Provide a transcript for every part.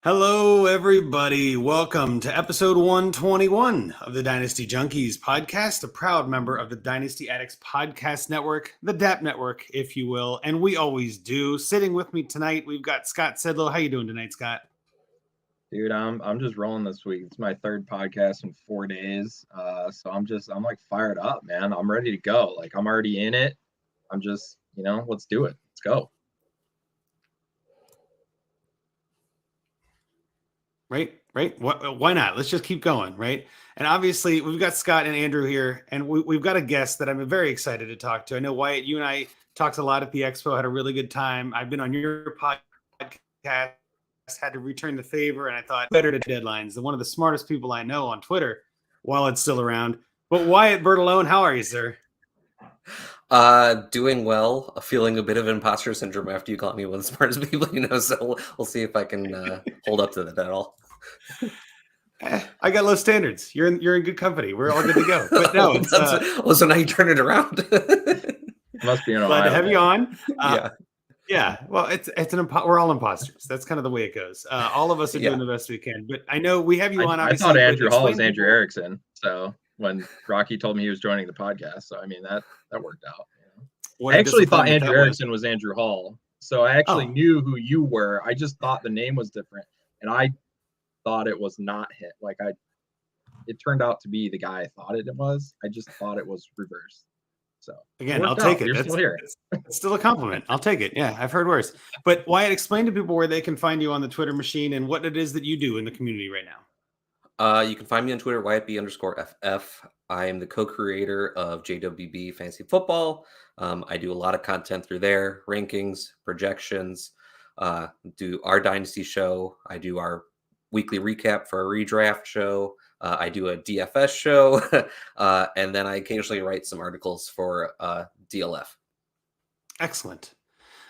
Hello, everybody. Welcome to episode 121 of the Dynasty Junkies podcast, a proud member of the Dynasty Addicts Podcast Network, the DAP Network, if you will. And we always do. Sitting with me tonight, we've got Scott Sedlow. How you doing tonight, Scott? Dude, I'm just rolling this week. It's my third podcast in 4 days. So I'm like fired up, man. I'm ready to go. Like I'm already in it. I'm just, let's do it. Let's go. Right. Why not? Let's just keep going, right? And obviously, we've got Scott and Andrew here, and we've got a guest that I'm very excited to talk to. I know, Wyatt, you and I talked a lot at the expo, had a really good time. I've been on your podcast, had to return the favor, and I thought better to deadlines than one of the smartest people I know on Twitter while it's still around. But Wyatt Bertolone, how are you, sir? Doing well. Feeling a bit of imposter syndrome after you call me one of the smartest people you know. So we'll see if I can hold up to that at all. I got low standards. You're in good company. We're all good to go. But no, so now you turn it around. Must be an glad to have you on. Yeah. Yeah, well, we're all imposters. That's kind of the way it goes. All of us are doing the best we can. But I know we have you on. I thought Andrew Hall was Andrew Erickson. So when Rocky told me he was joining the podcast, so I mean that worked out. I actually thought Andrew Erickson was Andrew Hall. So I actually knew who you were. I just thought the name was different, and I thought it was not him. It turned out to be the guy I thought it was. I just thought it was reversed. So again, I'll take it. You're still here. It's still a compliment. I'll take it. Yeah, I've heard worse. But Wyatt, explain to people where they can find you on the Twitter machine and what it is that you do in the community right now. You can find me on Twitter, WyattB_FF. I am the co-creator of JWB Fantasy Football. I do a lot of content through there, rankings, projections, do our Dynasty show. I do our weekly recap for a redraft show. I do a DFS show, and then I occasionally write some articles for DLF. Excellent.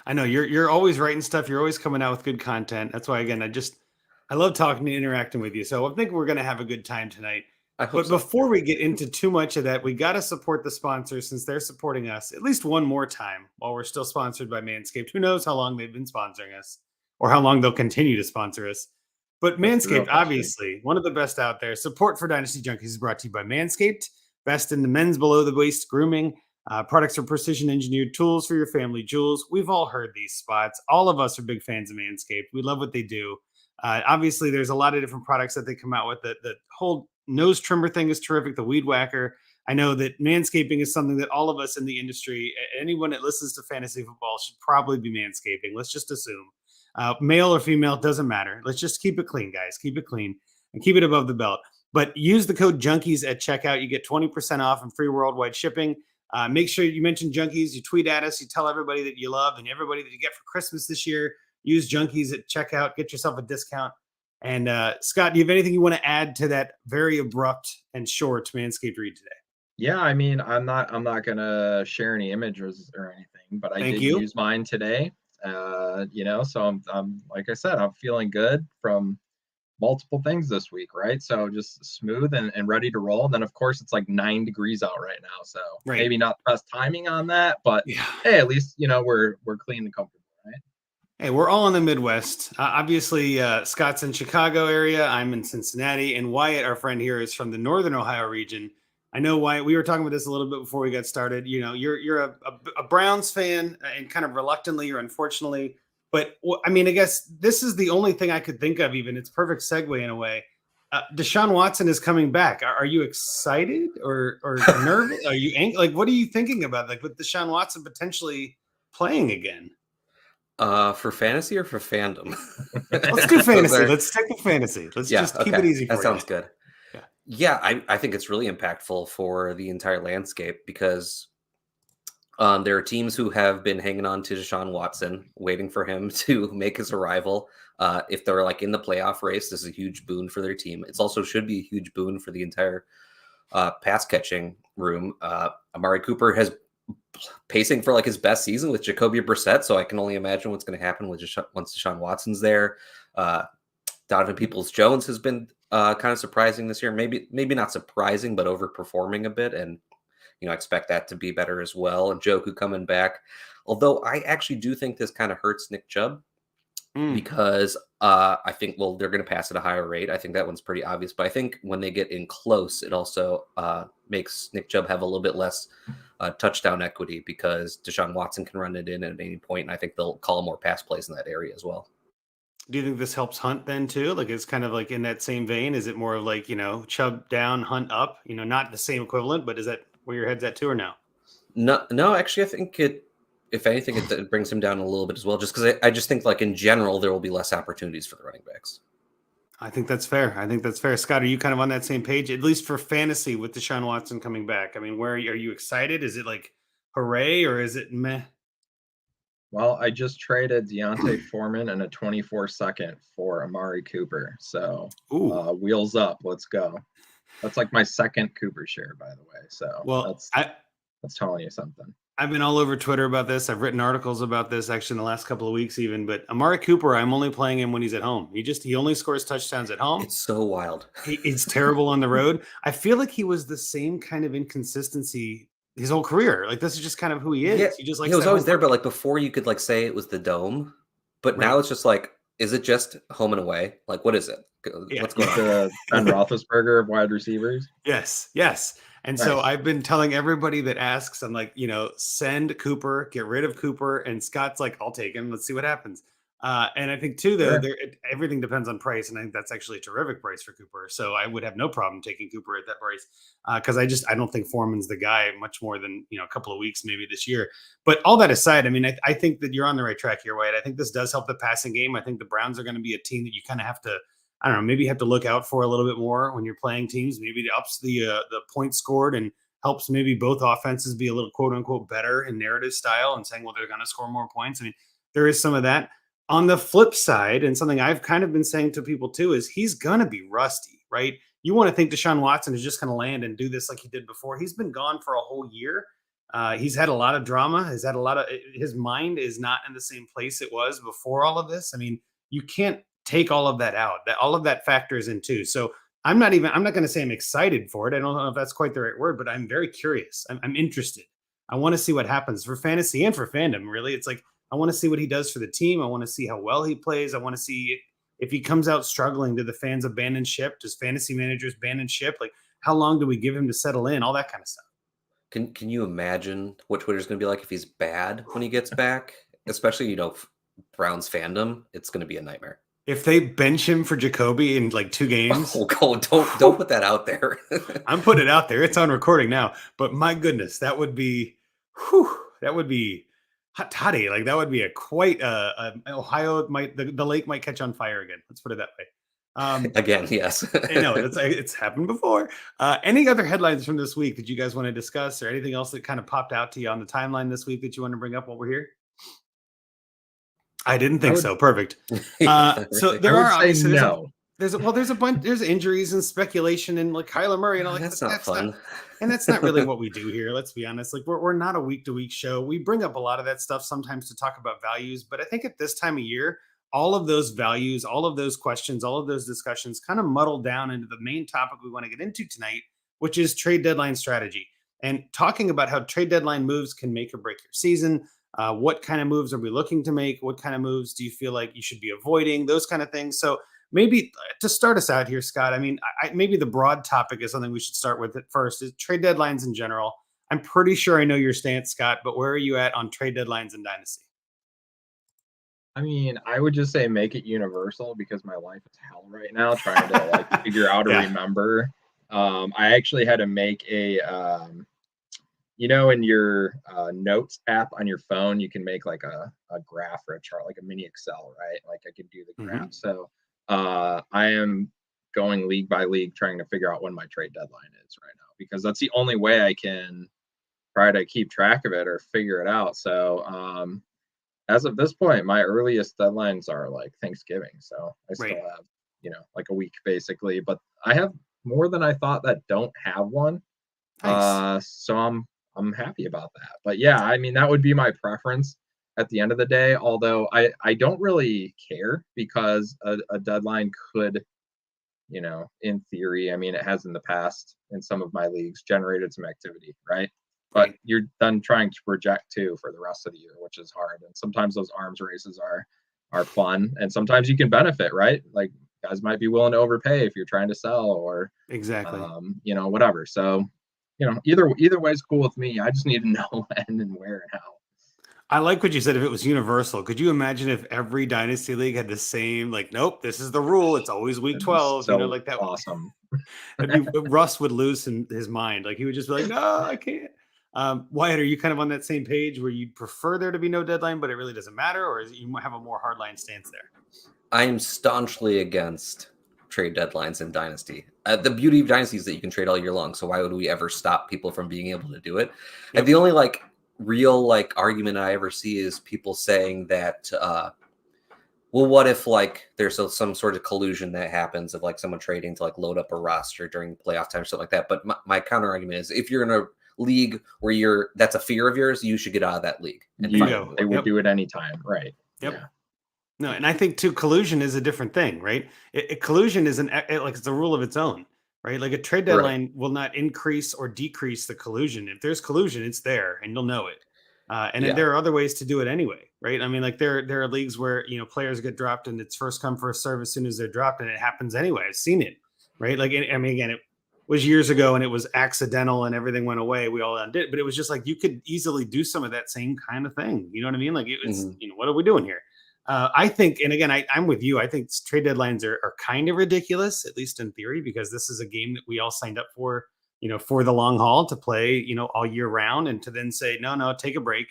I know you're always writing stuff. You're always coming out with good content. That's why, again, I love talking and interacting with you. So I think we're going to have a good time tonight. But before we get into too much of that, we got to support the sponsors since they're supporting us at least one more time while we're still sponsored by Manscaped. Who knows how long they've been sponsoring us or how long they'll continue to sponsor us. But Manscaped, obviously, one of the best out there. Support for Dynasty Junkies is brought to you by Manscaped. Best in the men's below-the-waist grooming. Products are precision-engineered tools for your family jewels. We've all heard these spots. All of us are big fans of Manscaped. We love what they do. Obviously, there's a lot of different products that they come out with. The whole nose trimmer thing is terrific. The weed whacker. I know that manscaping is something that all of us in the industry, anyone that listens to fantasy football should probably be manscaping. Let's just assume. Male or female, doesn't matter. Let's just keep it clean, guys. Keep it clean and keep it above the belt. But use the code Junkies at checkout. You get 20% off and free worldwide shipping. Make sure you mention Junkies. You tweet at us. You tell everybody that you love and everybody that you get for Christmas this year. Use Junkies at checkout. Get yourself a discount. And Scott, do you have anything you want to add to that very abrupt and short Manscaped read today? Yeah, I mean, I'm not gonna share any images or anything, but I did use mine today. So I'm like I said, I'm feeling good from multiple things this week, right? So just smooth and ready to roll. And then of course it's like 9 degrees out right now. So maybe not the best timing on that, but hey, at least we're clean and comfortable, right? Hey, we're all in the Midwest. Obviously, Scott's in Chicago area. I'm in Cincinnati, and Wyatt, our friend here, is from the Northern Ohio region. I know, Wyatt, we were talking about this a little bit before we got started. You're a Browns fan and kind of reluctantly or unfortunately. But, I mean, I guess this is the only thing I could think of even. It's perfect segue in a way. Deshaun Watson is coming back. Are you excited or nervous? Are you angry? Like, what are you thinking about, like, with Deshaun Watson potentially playing again? For fantasy or for fandom? Let's do fantasy. Let's stick with fantasy. Let's just keep it easy for you. That sounds good. Yeah, I think it's really impactful for the entire landscape because there are teams who have been hanging on to Deshaun Watson, waiting for him to make his arrival. If they're like in the playoff race, this is a huge boon for their team. It also should be a huge boon for the entire pass catching room. Amari Cooper has pacing for like his best season with Jacoby Brissett, so I can only imagine what's going to happen with once Deshaun Watson's there. Donovan Peoples-Jones has been kind of surprising this year. Maybe not surprising, but overperforming a bit, and I expect that to be better as well. And Njoku coming back, although I actually do think this kind of hurts Nick Chubb because I think, well, they're going to pass at a higher rate. I think that one's pretty obvious. But I think when they get in close, it also makes Nick Chubb have a little bit less touchdown equity because Deshaun Watson can run it in at any point, and I think they'll call more pass plays in that area as well. Do you think this helps Hunt then too? Like it's kind of like in that same vein. Is it more of like, Chubb down, Hunt up? Not the same equivalent, but is that where your head's at too or no? No, actually, I think if anything, it brings him down a little bit as well, just because I just think like in general, there will be less opportunities for the running backs. I think that's fair. Scott, are you kind of on that same page, at least for fantasy with Deshaun Watson coming back? I mean, are you excited? Is it like hooray or is it meh? Well, I just traded Deontay Foreman and a 24-second for Amari Cooper. So wheels up. Let's go. That's like my second Cooper share, by the way. So that's telling you something. I've been all over Twitter about this. I've written articles about this actually in the last couple of weeks even. But Amari Cooper, I'm only playing him when he's at home. He only scores touchdowns at home. It's so wild. It's terrible on the road. I feel like he was the same kind of inconsistency his whole career. Like this is just kind of who he is. Yeah, He was always there, but like before you could like say it was the dome, but now it's just like, is it just home and away? Like what is it? What's going on? The Ben Roethlisberger of wide receivers. Yes. And so I've been telling everybody that asks, I'm like, send Cooper, get rid of Cooper, and Scott's like, I'll take him. Let's see what happens. And I think too, though, everything depends on price, and I think that's actually a terrific price for Cooper. So I would have no problem taking Cooper at that price because I don't think Foreman's the guy much more than a couple of weeks maybe this year. But all that aside, I mean, I think that you're on the right track here, Wyatt. I think this does help the passing game. I think the Browns are going to be a team that you kind of have to, I don't know, maybe you have to look out for a little bit more when you're playing teams. Maybe it ups the points scored and helps maybe both offenses be a little quote unquote better in narrative style and saying, well, they're going to score more points. I mean, there is some of that. On the flip side, and something I've kind of been saying to people too, is he's going to be rusty, right? You want to think Deshaun Watson is just going to land and do this like he did before. He's been gone for a whole year. He's had a lot of drama. His mind is not in the same place it was before all of this. I mean, you can't take all of that out. All of that factors in too. So I'm not going to say I'm excited for it. I don't know if that's quite the right word, but I'm very curious. I'm interested. I want to see what happens for fantasy and for fandom. Really, it's like, I want to see what he does for the team. I want to see how well he plays. I want to see if he comes out struggling, do the fans abandon ship? Does fantasy managers abandon ship? Like, how long do we give him to settle in? All that kind of stuff. Can you imagine what Twitter's going to be like if he's bad when he gets back? Especially, Browns fandom, it's going to be a nightmare. If they bench him for Jacoby in like 2 games. Don't put that out there. I'm putting it out there. It's on recording now. But my goodness, that would be hotty. Like that would be Ohio the lake might catch on fire again. Let's put it that way. Again, yes. I know it's happened before. Any other headlines from this week that you guys want to discuss, or anything else that kind of popped out to you on the timeline this week that you want to bring up while we're here? I didn't think so. Perfect. So there are obviously there's a bunch. There's injuries and speculation and like Kyler Murray and all that. That's not fun. And that's not really what we do here. Let's be honest. Like we're not a week-to-week show. We bring up a lot of that stuff sometimes to talk about values, but I think at this time of year, all of those values, all of those questions, all of those discussions kind of muddle down into the main topic we want to get into tonight, which is trade deadline strategy and talking about how trade deadline moves can make or break your season. What kind of moves are we looking to make? What kind of moves do you feel like you should be avoiding? Those kind of things. So maybe to start us out here, Scott, I mean, maybe the broad topic is something we should start with at first is trade deadlines in general. I'm pretty sure I know your stance, Scott, but where are you at on trade deadlines in Dynasty? I mean, I would just say make it universal because my life is hell right now trying to like figure out or remember. I actually had to make a in your notes app on your phone, you can make like a graph or a chart, like a mini Excel, right? Like I could do the graph. So I am going league by league trying to figure out when my trade deadline is right now, because that's the only way I can try to keep track of it or figure it out. So as of this point, my earliest deadlines are like Thanksgiving. So I still have, like a week basically, but I have more than I thought that don't have one. Nice. So I'm happy about that. But yeah, I mean, that would be my preference at the end of the day, although I don't really care because a deadline could, in theory, I mean, it has in the past in some of my leagues generated some activity, right? But you're then trying to project too for the rest of the year, which is hard. And sometimes those arms races are are fun, and sometimes you can benefit, right? Like guys might be willing to overpay if you're trying to sell, or exactly, whatever. So, either way is cool with me. I just need to know when and where and how. I like what you said. If it was universal, could you imagine if every dynasty league had the same? Like, nope, this is the rule. It's always week 12. So like that. awesome. Russ would lose his mind. Like he would just be like, no, I can't. Wyatt, are you kind of on that same page where you prefer there to be no deadline, but it really doesn't matter, or is it you have a more hardline stance there? I am staunchly against trade deadlines in Dynasty. The beauty of Dynasty is that you can trade all year long. So why would we ever stop people from being able to do it? Yep. And the only real argument I ever see is people saying that, well, what if there's some sort of collusion that happens of someone trading to load up a roster during playoff time or something like that. But my counter argument is if you're in a league where that's a fear of yours, you should get out of that league. And they would do it anytime, right? Yep. Yeah. No, and I think too, collusion is a different thing, right? Collusion is it's a rule of its own, right? Like a trade deadline will not increase or decrease the collusion. If there's collusion, it's there, and you'll know it. There are other ways to do it anyway, right? I mean, there are leagues where players get dropped and it's first come first serve as soon as they're dropped, and it happens anyway. I've seen it, right? Again, it was years ago and it was accidental and everything went away. We all undid it, but it was just you could easily do some of that same kind of thing. You know what I mean? It was, what are we doing here? I think, and again, I'm with you. I think trade deadlines are kind of ridiculous, at least in theory, because this is a game that we all signed up for, for the long haul to play, all year round, and to then say, no, take a break.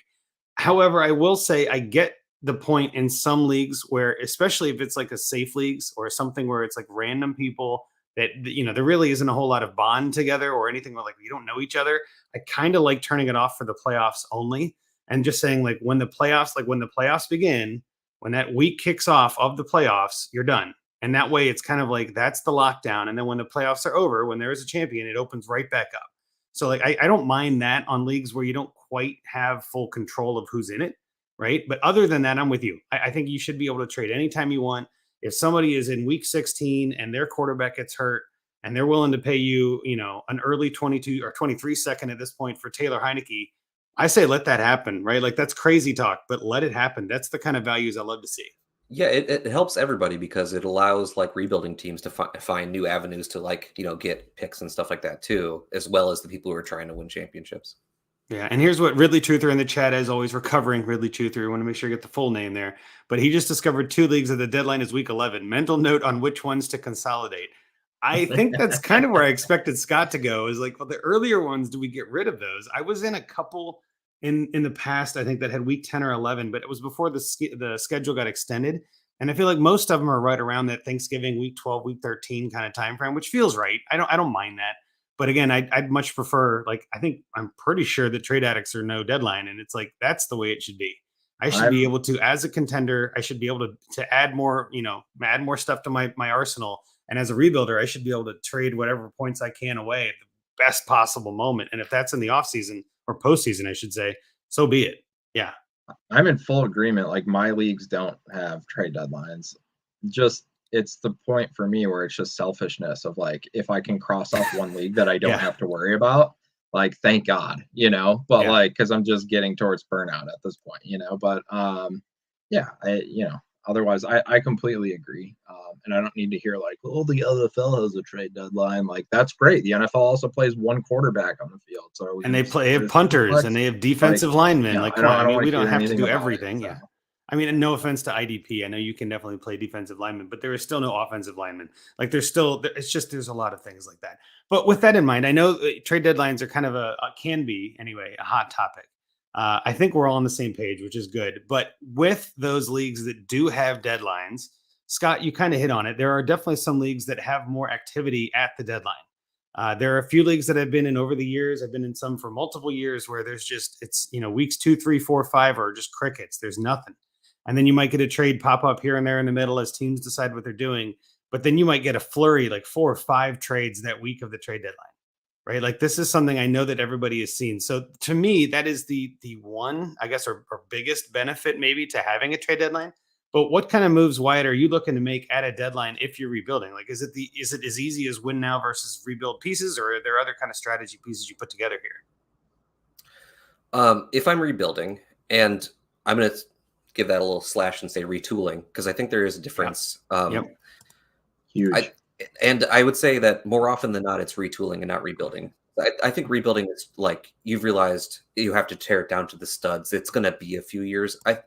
However, I will say I get the point in some leagues where, especially if it's a safe leagues or something where it's random people that, there really isn't a whole lot of bond together or anything where you don't know each other. I kind of like turning it off for the playoffs only and just saying when the playoffs begin, when that week kicks off of the playoffs, you're done. And that way it's kind of that's the lockdown. And then when the playoffs are over, when there is a champion, it opens right back up. So I don't mind that on leagues where you don't quite have full control of who's in it, right? But other than that, I'm with you. I think you should be able to trade anytime you want. If somebody is in week 16 and their quarterback gets hurt and they're willing to pay you, an early 22 or 23 second at this point for Taylor Heineke, I say let that happen, right? That's crazy talk, but let it happen. That's the kind of values I love to see. Yeah, it helps everybody because it allows rebuilding teams to find new avenues to get picks and stuff like that too, as well as the people who are trying to win championships. Yeah, and here's what Ridley Truther in the chat, as always, recovering Ridley Truther. I want to make sure you get the full name there. But he just discovered 2 leagues that the deadline is week 11. Mental note on which ones to consolidate. I think that's kind of where I expected Scott to go. Is well, the earlier ones, do we get rid of those? I was in a couple in the past, I think, that had week 10 or 11, but it was before the schedule got extended. And I feel like most of them are right around that Thanksgiving, week 12, week 13 kind of time frame, which feels right. I don't mind that. But again, I'd much prefer, I think I'm pretty sure that trade addicts are no deadline. And it's that's the way it should be. I should be able to, as a contender, I should be able to add more, add more stuff to my arsenal. And as a rebuilder, I should be able to trade whatever points I can away at the best possible moment. And if that's in the offseason or postseason, I should say, so be it. Yeah. I'm in full agreement. My leagues don't have trade deadlines. It's the point for me where it's just selfishness of if I can cross off one league that I don't have to worry about, thank God, but because I'm just getting towards burnout at this point, but otherwise I completely agree. And I don't need to hear the NFL has a trade deadline. That's great. The NFL also plays one quarterback on the field. So and they have punters and they have defensive linemen. We don't have to do everything. Yeah. I mean, no offense to IDP. I know you can definitely play defensive linemen, but there is still no offensive linemen. There's a lot of things like that. But with that in mind, I know trade deadlines are kind of can be anyway, a hot topic. I think we're all on the same page, which is good. But with those leagues that do have deadlines, Scott, you kind of hit on it. There are definitely some leagues that have more activity at the deadline. There are a few leagues that I've been in over the years. I've been in some for multiple years where there's it's weeks 2, 3, 4, 5 are just crickets. There's nothing. And then you might get a trade pop up here and there in the middle as teams decide what they're doing. But then you might get a flurry, 4 or 5 trades that week of the trade deadline, right? This is something I know that everybody has seen. So to me, that is the one, I guess, or biggest benefit maybe to having a trade deadline. But what kind of moves, Wyatt, are you looking to make at a deadline if you're rebuilding? Is it as easy as win now versus rebuild pieces, or are there other kind of strategy pieces you put together here? If I'm rebuilding, and I'm going to give that a little slash and say retooling, because I think there is a difference. Huge. I would say that more often than not, it's retooling and not rebuilding. I think rebuilding is like you've realized you have to tear it down to the studs. It's going to be a few years. I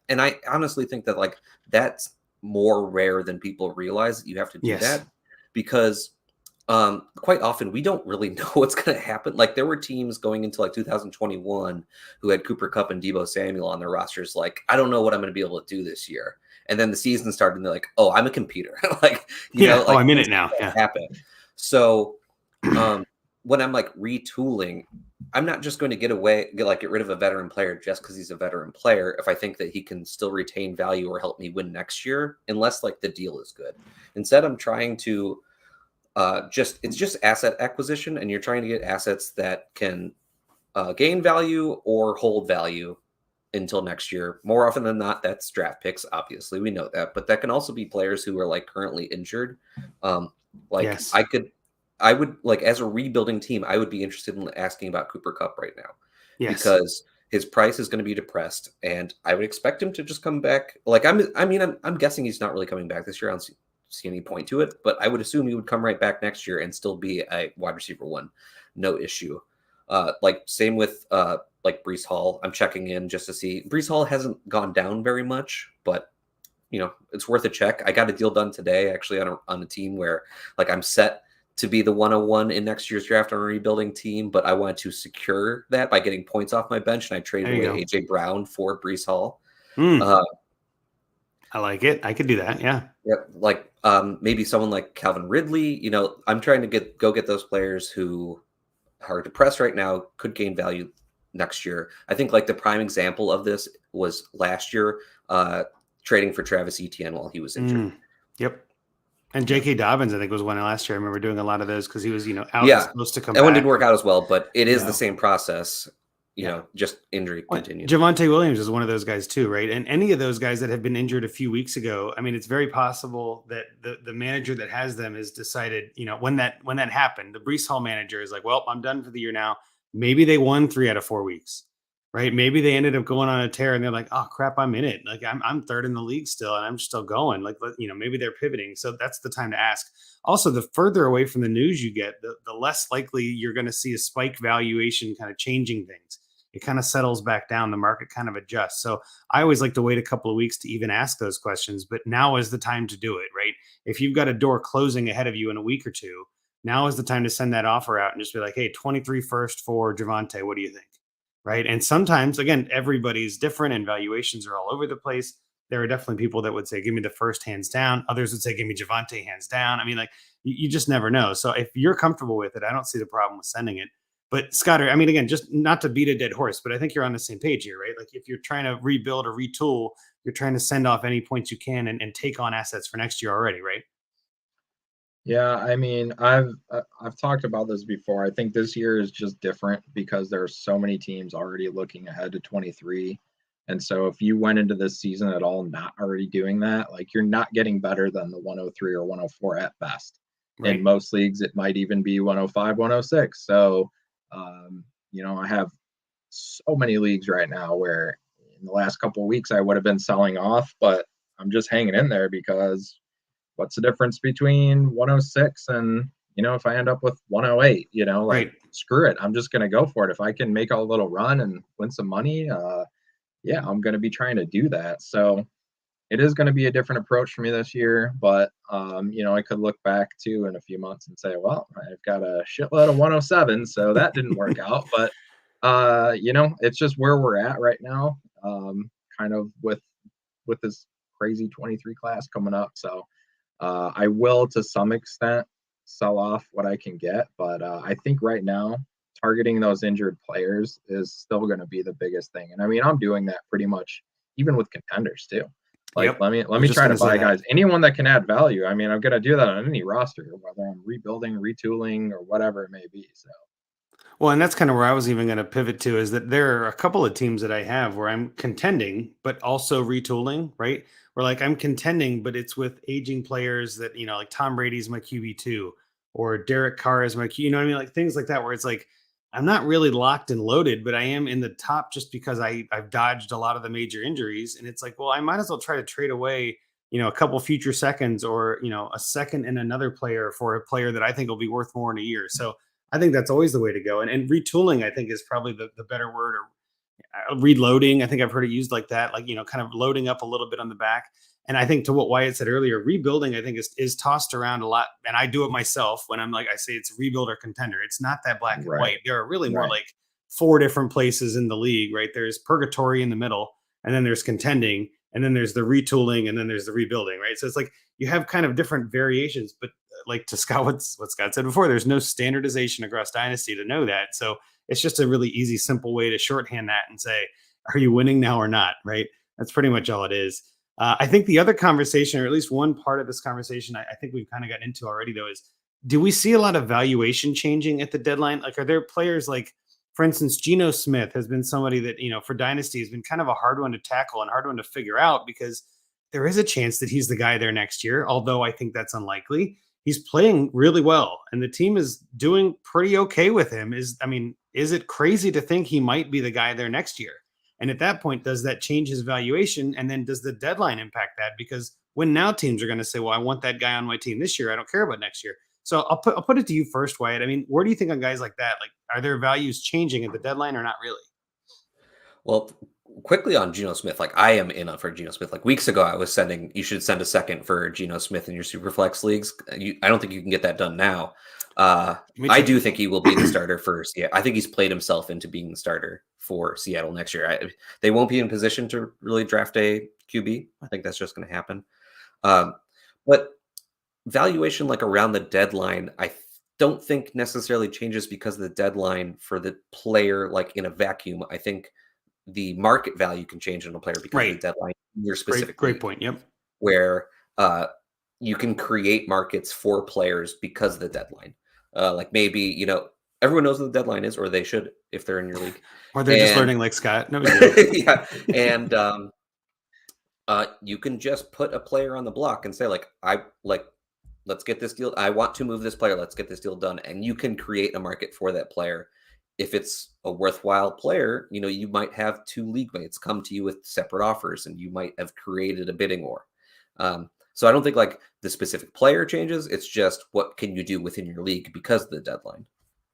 honestly think that like that's more rare than people realize that you have to do that, because quite often we don't really know what's going to happen. Like there were teams going into like 2021 who had Cooper Kupp and Deebo Samuel on their rosters. Like, I don't know what I'm going to be able to do this year. And then the season started and they're like, oh, I'm a computer. Like, you know, like, I'm in it now. Happen. So when I'm like retooling, I'm not just going to get rid of a veteran player just because he's a veteran player if I think that he can still retain value or help me win next year, unless like the deal is good. Instead, I'm trying to it's just asset acquisition, and you're trying to get assets that can gain value or hold value until next year. More often than not, that's draft picks. Obviously, we know that, but that can also be players who are like currently injured. I would like, as a rebuilding team, I would be interested in asking about Cooper Kupp right now, because his price is going to be depressed, and I would expect him to just come back. Like I'm guessing he's not really coming back this year. I don't see any point to it, but I would assume he would come right back next year and still be a wide receiver 1, no issue. Like same with like Breece Hall. I'm checking in just to see. Breece Hall hasn't gone down very much, but you know, it's worth a check. I got a deal done today actually on a team where like I'm set to be the 101 in next year's draft on a rebuilding team, but I wanted to secure that by getting points off my bench, and I traded away AJ Brown for Breece Hall. I like it. I could do that. Yeah. Like maybe someone like Calvin Ridley. You know, I'm trying to get those players who are depressed right now, could gain value next year. I think like the prime example of this was last year, trading for Travis Etienne while he was injured. And J.K. Dobbins, I think, was one last year. I remember doing a lot of those because he was, out and supposed to come back. That one didn't work out as well, but it is the same process. You know, just injury continues. Javonte Williams is one of those guys too, right? And any of those guys that have been injured a few weeks ago, I mean, it's very possible that the manager that has them has decided, when that happened, the Breece Hall manager is like, well, I'm done for the year now. Maybe they won 3 out of 4 weeks, right? Maybe they ended up going on a tear and they're like, oh crap, I'm in it. Like I'm third in the league still, and I'm still going. Like, maybe they're pivoting. So that's the time to ask. Also, the further away from the news you get, the less likely you're going to see a spike valuation kind of changing things. It kind of settles back down. The market kind of adjusts. So I always like to wait a couple of weeks to even ask those questions, but now is the time to do it, right? If you've got a door closing ahead of you in a week or two, now is the time to send that offer out and just be like, hey, 23 first for Javonte. What do you think? Right. And sometimes, again, everybody's different and valuations are all over the place. There are definitely people that would say, give me the first hands down. Others would say, give me Javonte hands down. I mean, like you just never know. So if you're comfortable with it, I don't see the problem with sending it. But Scott, I mean, again, just not to beat a dead horse, but I think you're on the same page here, right? Like if you're trying to rebuild or retool, you're trying to send off any points you can and take on assets for next year already, right? Yeah, I mean, I've talked about this before. I think this year is just different because there's so many teams already looking ahead to 23. And so if you went into this season at all not already doing that, like you're not getting better than the 103 or 104 at best. Right. In most leagues, it might even be 105, 106. So I have so many leagues right now where in the last couple of weeks I would have been selling off, but I'm just hanging in there because what's the difference between 106 and, if I end up with 108, right. Screw it. I'm just going to go for it. If I can make a little run and win some money, I'm going to be trying to do that. So it is going to be a different approach for me this year, but, I could look back to in a few months and say, well, I've got a shitload of 107, so that didn't work out. But, it's just where we're at right now, kind of with this crazy 23 class coming up. So I will, to some extent, sell off what I can get. But I think right now, targeting those injured players is still going to be the biggest thing. And I mean, I'm doing that pretty much even with contenders too. Like, let me try to buy guys, anyone that can add value. I mean, I'm going to do that on any roster, whether I'm rebuilding, retooling, or whatever it may be. So, well, and that's kind of where I was even going to pivot to, is that there are a couple of teams that I have where I'm contending, but also retooling, right? Where like I'm contending, but it's with aging players that, like Tom Brady's my QB2 or Derek Carr is my Q, what I mean? Like things like that, where it's like, I'm not really locked and loaded, but I am in the top just because I've dodged a lot of the major injuries. And it's like, well, I might as well try to trade away, a couple future seconds or, a second and another player for a player that I think will be worth more in a year. So I think that's always the way to go. And retooling, I think, is probably the better word, or reloading. I think I've heard it used like that, like, kind of loading up a little bit on the back. And I think to what Wyatt said earlier, rebuilding, I think is tossed around a lot. And I do it myself when I'm like, I say it's rebuild or contender. It's not that black and white. There are really more like 4 different places in the league, right? There's purgatory in the middle, and then there's contending, and then there's the retooling, and then there's the rebuilding, right? So it's like you have kind of different variations, but like to Scott, what Scott said before, there's no standardization across Dynasty to know that. So it's just a really easy, simple way to shorthand that and say, are you winning now or not, right? That's pretty much all it is. I think the other conversation, or at least one part of this conversation, I think we've kind of got into already, though, is do we see a lot of valuation changing at the deadline? Like, are there players like, for instance, Geno Smith has been somebody that, for Dynasty has been kind of a hard one to tackle and hard one to figure out, because there is a chance that he's the guy there next year, although I think that's unlikely. He's playing really well, and the team is doing pretty okay with him. Is it crazy to think he might be the guy there next year? And at that point, does that change his valuation? And then does the deadline impact that? Because when now teams are going to say, well, I want that guy on my team this year. I don't care about next year. So I'll put it to you first, Wyatt. I mean, where do you think on guys like that? Like, are their values changing at the deadline or not really? Well, quickly on Geno Smith, like I am in for Geno Smith. Like weeks ago, I was you should send a second for Geno Smith in your Superflex leagues. I don't think you can get that done now. I do think he will be the starter for Seattle. I think he's played himself into being the starter for Seattle next year. They won't be in position to really draft a QB. I think that's just going to happen. But valuation, like around the deadline, I don't think necessarily changes because of the deadline for the player, like in a vacuum. I think the market value can change in a player because of the deadline. Your specific great point. Yep. Where you can create markets for players because of the deadline. Like maybe, everyone knows what the deadline is, or they should if they're in your league. Or they're just learning like Scott. No, yeah. And you can just put a player on the block and say, let's get this deal. I want to move this player. Let's get this deal done. And you can create a market for that player. If it's a worthwhile player, you might have 2 league mates come to you with separate offers, and you might have created a bidding war. So I don't think like the specific player changes. It's just what can you do within your league because of the deadline.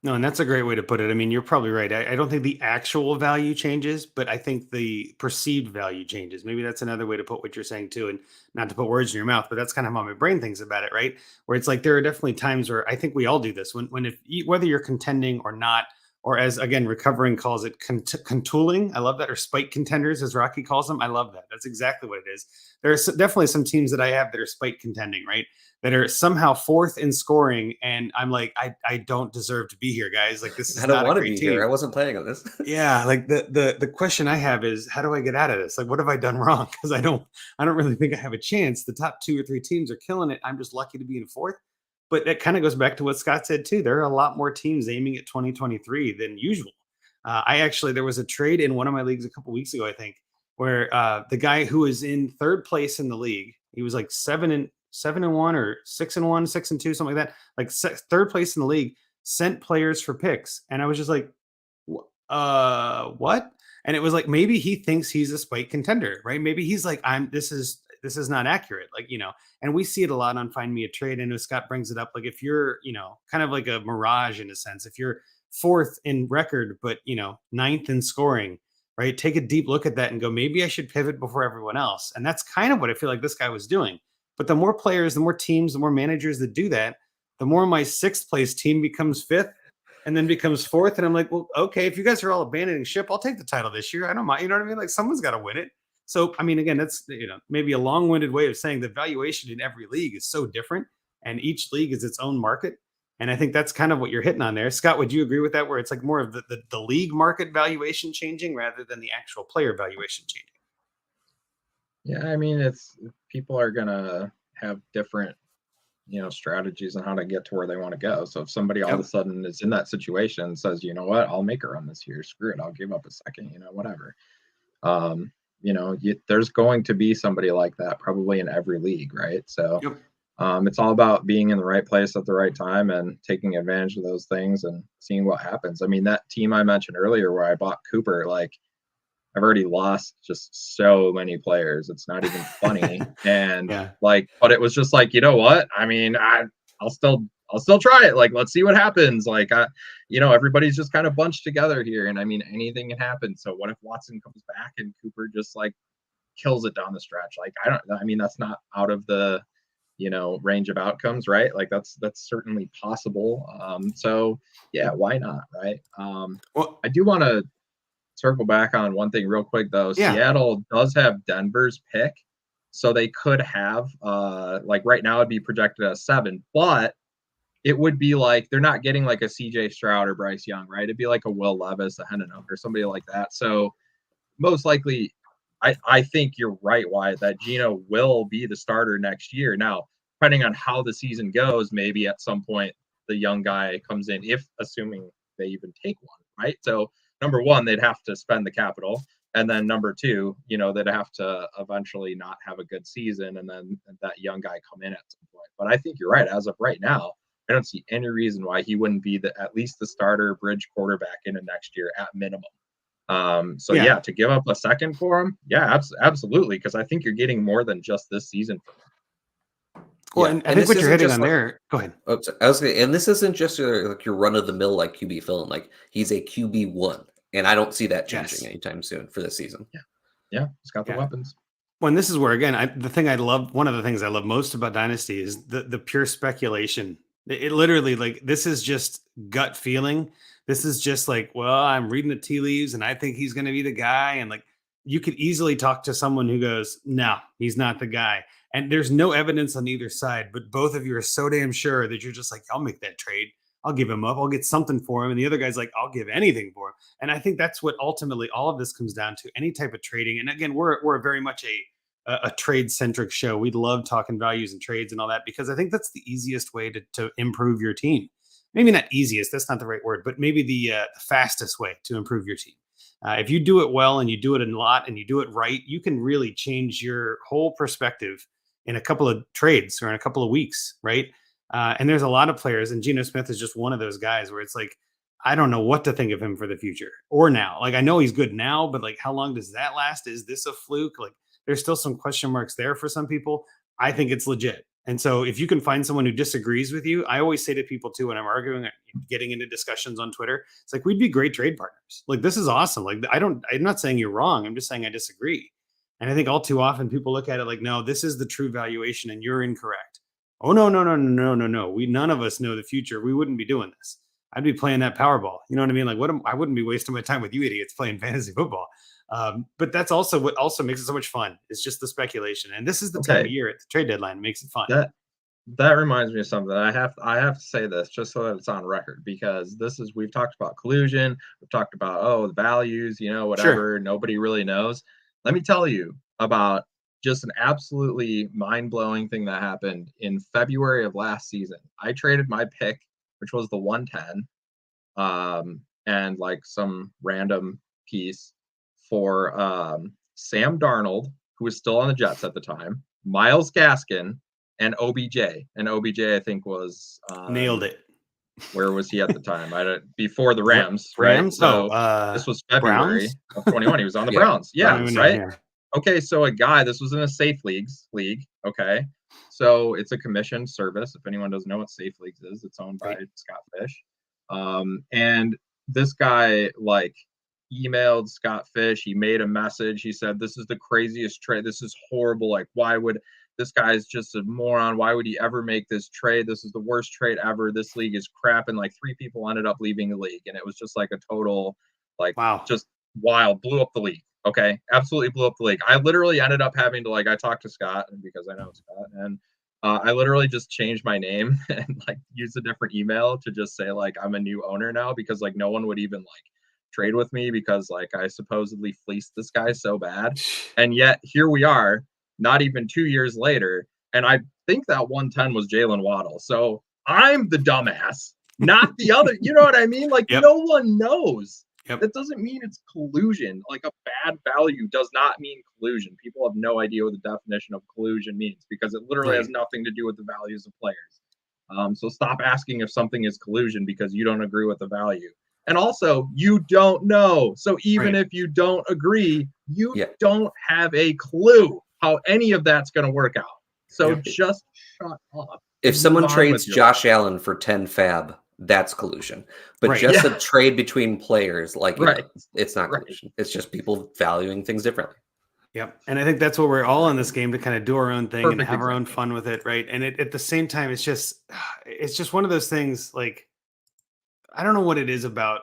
No, and that's a great way to put it. I mean, you're probably right. I don't think the actual value changes, but I think the perceived value changes. Maybe that's another way to put what you're saying too, and not to put words in your mouth, but that's kind of how my brain thinks about it, right? Where it's like there are definitely times where I think we all do this whether you're contending or not, or as again Recovering calls it, contooling. I love that, or spike contenders, as Rocky calls them. I love that. That's exactly what it is. There's definitely some teams that I have that are spike contending, right? That are somehow 4th in scoring, and I'm like, I don't deserve to be here, guys. Like this is not a great team. Here. I wasn't playing on this. Yeah, like the question I have is, how do I get out of this? Like, what have I done wrong? Because I don't really think I have a chance. The top 2 or 3 teams are killing it. I'm just lucky to be in 4th. But that kind of goes back to what Scott said too. There are a lot more teams aiming at 2023 than usual. There was a trade in one of my leagues a couple weeks ago, I think, where the guy who was in 3rd place in the league, he was like 7-1 or 6-1, 6-2, something like that. Like 3rd place in the league, sent players for picks, and I was just like, what? And it was like, maybe he thinks he's a spike contender, right? Maybe he's like, this is not accurate. Like, and we see it a lot on Find Me a Trade. I know Scott brings it up. Like if you're, kind of like a mirage in a sense, if you're 4th in record, but 9th in scoring, right? Take a deep look at that and go, maybe I should pivot before everyone else. And that's kind of what I feel like this guy was doing. But the more players, the more teams, the more managers that do that, the more my 6th place team becomes 5th and then becomes 4th. And I'm like, well, okay, if you guys are all abandoning ship, I'll take the title this year. I don't mind. You know what I mean? Like someone's got to win it. So, I mean, again, that's, maybe a long-winded way of saying the valuation in every league is so different, and each league is its own market. And I think that's kind of what you're hitting on there. Scott, would you agree with that, where it's like more of the league market valuation changing rather than the actual player valuation changing? Yeah, I mean, people are going to have different, strategies on how to get to where they want to go. So if somebody all of a sudden is in that situation and says, you know what, I'll make a run this year, screw it, I'll give up a second, whatever. There's going to be somebody like that probably in every league, right? So It's all about being in the right place at the right time and taking advantage of those things and seeing what happens. I mean, that team I mentioned earlier where I bought Cooper, like I've already lost just so many players. It's not even funny. And like, but it was just like, you know what? I mean, I'll still try it. Like, let's see what happens. Like, everybody's just kind of bunched together here. And I mean, anything can happen. So what if Watson comes back and Cooper just like kills it down the stretch? Like, I mean, that's not out of the, range of outcomes, right? Like that's certainly possible. So yeah, why not? Right. Well, I do want to circle back on one thing real quick though. Yeah. Seattle does have Denver's pick. So they could have, like right now it'd be projected as 7, but it would be like, they're not getting like a CJ Stroud or Bryce Young, right? It'd be like a Will Levis, a Hennon or somebody like that. So most likely, I think you're right, Wyatt, that Geno will be the starter next year. Now, depending on how the season goes, maybe at some point the young guy comes in, if assuming they even take one, right? So number one, they'd have to spend the capital. And then number two, they'd have to eventually not have a good season and then that young guy come in at some point. But I think you're right. As of right now, I don't see any reason why he wouldn't be at least the starter bridge quarterback into next year at minimum. So to give up a second for him, absolutely, because I think you're getting more than just this season from him. Well, and I think what you're hitting on there. Go ahead. I was gonna, and this isn't just your run of the mill like QB fill-in. Like he's a QB1, and I don't see that changing anytime soon for this season. Yeah, he's got the weapons. Well, and this is where again, one of the things I love most about Dynasty is the pure speculation. It literally, like, this is just gut feeling. This is just like, well, I'm reading the tea leaves and I think he's going to be the guy. And like, you could easily talk to someone who goes, no, he's not the guy. And there's no evidence on either side, but both of you are so damn sure that you're just like, I'll make that trade. I'll give him up. I'll get something for him. And the other guy's like, I'll give anything for him. And I think that's what ultimately all of this comes down to, any type of trading. And again, we're very much a trade centric show. We love talking values and trades and all that, because I think that's the easiest way to improve your team. Maybe not easiest, that's not the right word, but maybe the fastest way to improve your team. If you do it well and you do it a lot and you do it right, you can really change your whole perspective in a couple of trades or in a couple of weeks, right? And there's a lot of players, and Geno Smith is just one of those guys where it's like, I don't know what to think of him for the future or now. Like, I know he's good now, but like, how long does that last? Is this a fluke? Like, there's still some question marks there for some people. I think it's legit. And so if you can find someone who disagrees with you, I always say to people too, when I'm arguing, getting into discussions on Twitter, it's like, we'd be great trade partners. Like, this is awesome. Like, I'm not saying you're wrong. I'm just saying I disagree. And I think all too often people look at it like, no, this is the true valuation and you're incorrect. Oh, no. None of us know the future. We wouldn't be doing this. I'd be playing that Powerball. You know what I mean? Like, I wouldn't be wasting my time with you idiots playing fantasy football. But that's also what also makes it so much fun. It's just the speculation. And this is the time of year at the trade deadline. It makes it fun. That reminds me of something. I have to say this just so that it's on record, because we've talked about collusion. We've talked about, the values, whatever. Sure. Nobody really knows. Let me tell you about just an absolutely mind-blowing thing that happened in February of last season. I traded my pick, which was the 110, and like some random piece for Sam Darnold, who was still on the Jets at the time, Myles Gaskin, and OBJ. And OBJ, I think, was nailed it. Where was he at the time? Before the Rams, Rams? Right? So this was February of 21. He was on the Browns. Yeah, right? Okay, so this was in a safe league. Okay, so it's a commissioned service. If anyone doesn't know what Safe Leagues is, it's owned by Scott Fish. And this guy emailed Scott Fish. He made a message. He said, "This is the craziest trade. This is horrible. Like, why would this guy is just a moron? Why would he ever make this trade? This is the worst trade ever. This league is crap." And like 3 people ended up leaving the league, and it was just like a total just wild. Blew up the league. Okay, absolutely blew up the league. I literally ended up having to I talked to Scott because I know Scott, and I literally just changed my name and use a different email to just say I'm a new owner now, because no one would even trade with me because I supposedly fleeced this guy so bad. And yet here we are, not even 2 years later, and I think that 110 was Jalen Waddle. So I'm the dumbass, not the other. You know what I mean? No one knows. Yep. That doesn't mean it's collusion. Like a bad value does not mean collusion. People have no idea what the definition of collusion means because it literally has nothing to do with the values of players. So stop asking if something is collusion because you don't agree with the value. And also, you don't know. So even if you don't agree, you don't have a clue how any of that's going to work out. So just shut up. If someone trades Josh Allen for 10 fab, that's collusion. But just a trade between players, like it's not collusion. It's just people valuing things differently. Yep. And I think that's what we're all in this game, to kind of do our own thing and have our own fun with it, right? And at the same time, it's just one of those things, like, I don't know what it is about.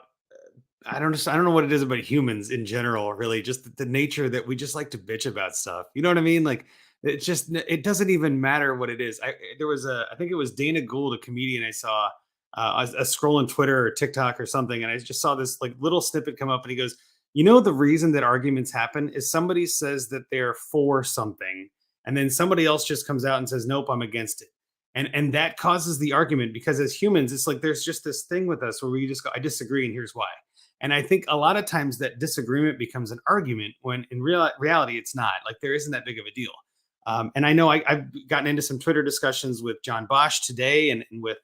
I don't know what it is about humans in general, really, just the nature that we just like to bitch about stuff. You know what I mean? Like, it doesn't even matter what it is. I think it was Dana Gould, a comedian I saw, I was scrolling Twitter or TikTok or something, and I just saw this like little snippet come up, and he goes, you know, the reason that arguments happen is somebody says that they're for something, and then somebody else just comes out and says, nope, I'm against it. And that causes the argument, because as humans, it's like there's just this thing with us where we just go, I disagree, and here's why. And I think a lot of times that disagreement becomes an argument when in reality, it's not. Like, there isn't that big of a deal. And I know I've gotten into some Twitter discussions with John Bosch today and with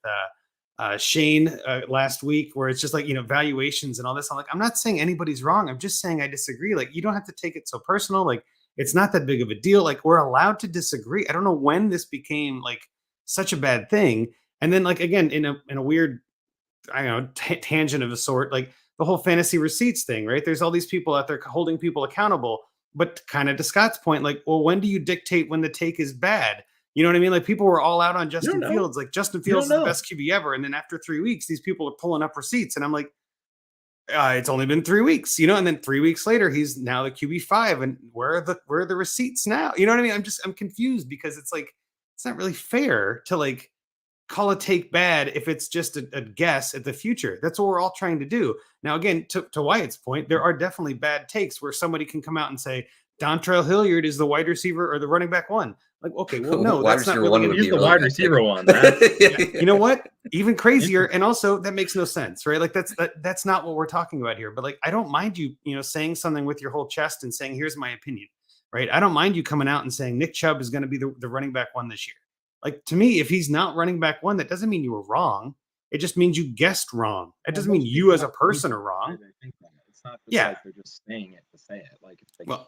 Shane last week, where it's just like, you know, valuations and all this. I'm like, I'm not saying anybody's wrong. I'm just saying I disagree. Like, you don't have to take it so personal. Like, it's not that big of a deal. Like, we're allowed to disagree. I don't know when this became like such a bad thing. And then, like, again, in a weird, I don't know, tangent of a sort, like the whole fantasy receipts thing, right? There's all these people out there holding people accountable, but kind of to Scott's point, like, well, when do you dictate when the take is bad? You know what I mean? Like, people were all out on Justin Fields, like Justin Fields is the best QB ever. And then after 3 weeks, these people are pulling up receipts. And I'm like, it's only been 3 weeks, you know? And then 3 weeks later, he's now the QB5. And where are the receipts now? You know what I mean? I'm confused, because it's like, it's not really fair to like call a take bad if it's just a guess at the future. That's what we're all trying to do. Now, again, to Wyatt's point, there are definitely bad takes where somebody can come out and say, Dontrell Hilliard is the wide receiver or the running back one. Like, okay, well, no, that's not really. He's the wide receiver one. You know what? Even crazier, and also that makes no sense, right? Like, that's not what we're talking about here. But like, I don't mind you, you know, saying something with your whole chest and saying, here's my opinion, right? I don't mind you coming out and saying Nick Chubb is going to be the running back one this year. Like, to me, if he's not running back one, that doesn't mean you were wrong. It just means you guessed wrong. It doesn't mean you as a person are wrong. It's not just like they're just saying it to say it. Like,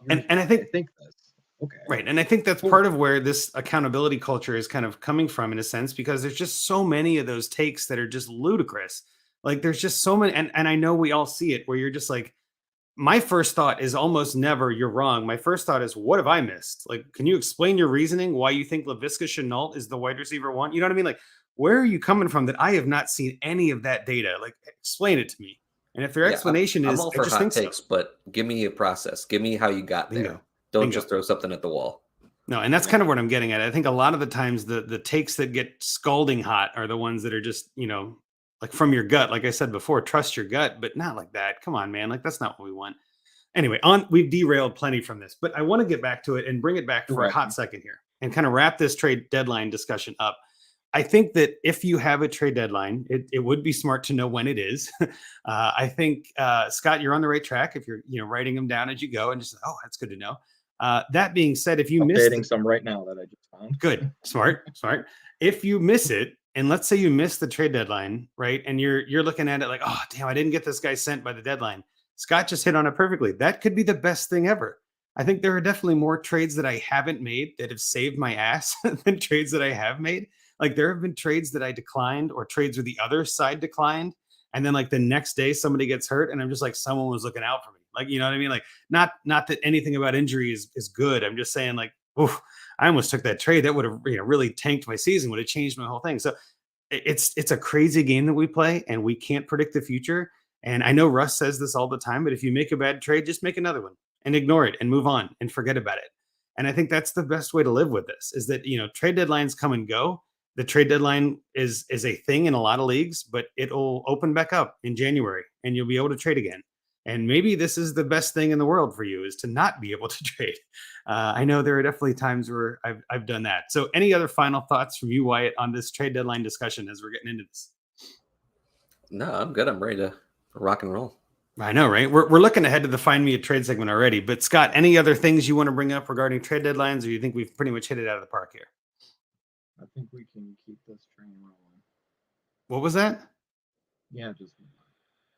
and I think this. Okay. Right. And I think that's part of where this accountability culture is kind of coming from, in a sense, because there's just so many of those takes that are just ludicrous. Like, there's just so many. And I know we all see it, where you're just like, my first thought is almost never, you're wrong. My first thought is, what have I missed? Like, can you explain your reasoning why you think Laviska Shenault is the wide receiver one? You know what I mean? Like, where are you coming from that I have not seen any of that data? Like, explain it to me. And if their explanation I'm is, all for I just hot think takes, but give me a process. Give me how you got there. Bingo. Don't just throw something at the wall. No, and that's kind of what I'm getting at. I think a lot of the times the takes that get scalding hot are the ones that are just, you know, like from your gut. Like I said before, trust your gut, but not like that. Come on, man. Like, that's not what we want. Anyway, we've derailed plenty from this, but I want to get back to it and bring it back for a hot second here and kind of wrap this trade deadline discussion up. I think that if you have a trade deadline, it would be smart to know when it is. I think, Scott, you're on the right track if you're, you know, writing them down as you go and just, oh, that's good to know. That being said, if you miss some right now that I just found. Good. Smart. If you miss it, and let's say you miss the trade deadline, right? And you're looking at it like, oh, damn, I didn't get this guy sent by the deadline. Scott just hit on it perfectly. That could be the best thing ever. I think there are definitely more trades that I haven't made that have saved my ass than trades that I have made. Like, there have been trades that I declined, or trades where the other side declined. And then like the next day somebody gets hurt and I'm just like, someone was looking out for me. Like, you know what I mean? Like, not that anything about injury is good. I'm just saying, like, oof, I almost took that trade. That would have, you know, really tanked my season, would have changed my whole thing. So it's a crazy game that we play, and we can't predict the future. And I know Russ says this all the time, but if you make a bad trade, just make another one and ignore it and move on and forget about it. And I think that's the best way to live with this, is that, you know, trade deadlines come and go. The trade deadline is a thing in a lot of leagues, but it'll open back up in January and you'll be able to trade again. And maybe this is the best thing in the world for you, is to not be able to trade. I know there are definitely times where I've done that. So any other final thoughts from you, Wyatt, on this trade deadline discussion as we're getting into this? No, I'm good. I'm ready to rock and roll. I know, right? We're looking ahead to the Find Me a Trade segment already. But Scott, any other things you want to bring up regarding trade deadlines, or you think we've pretty much hit it out of the park here? I think we can keep this train rolling. What was that? Yeah, just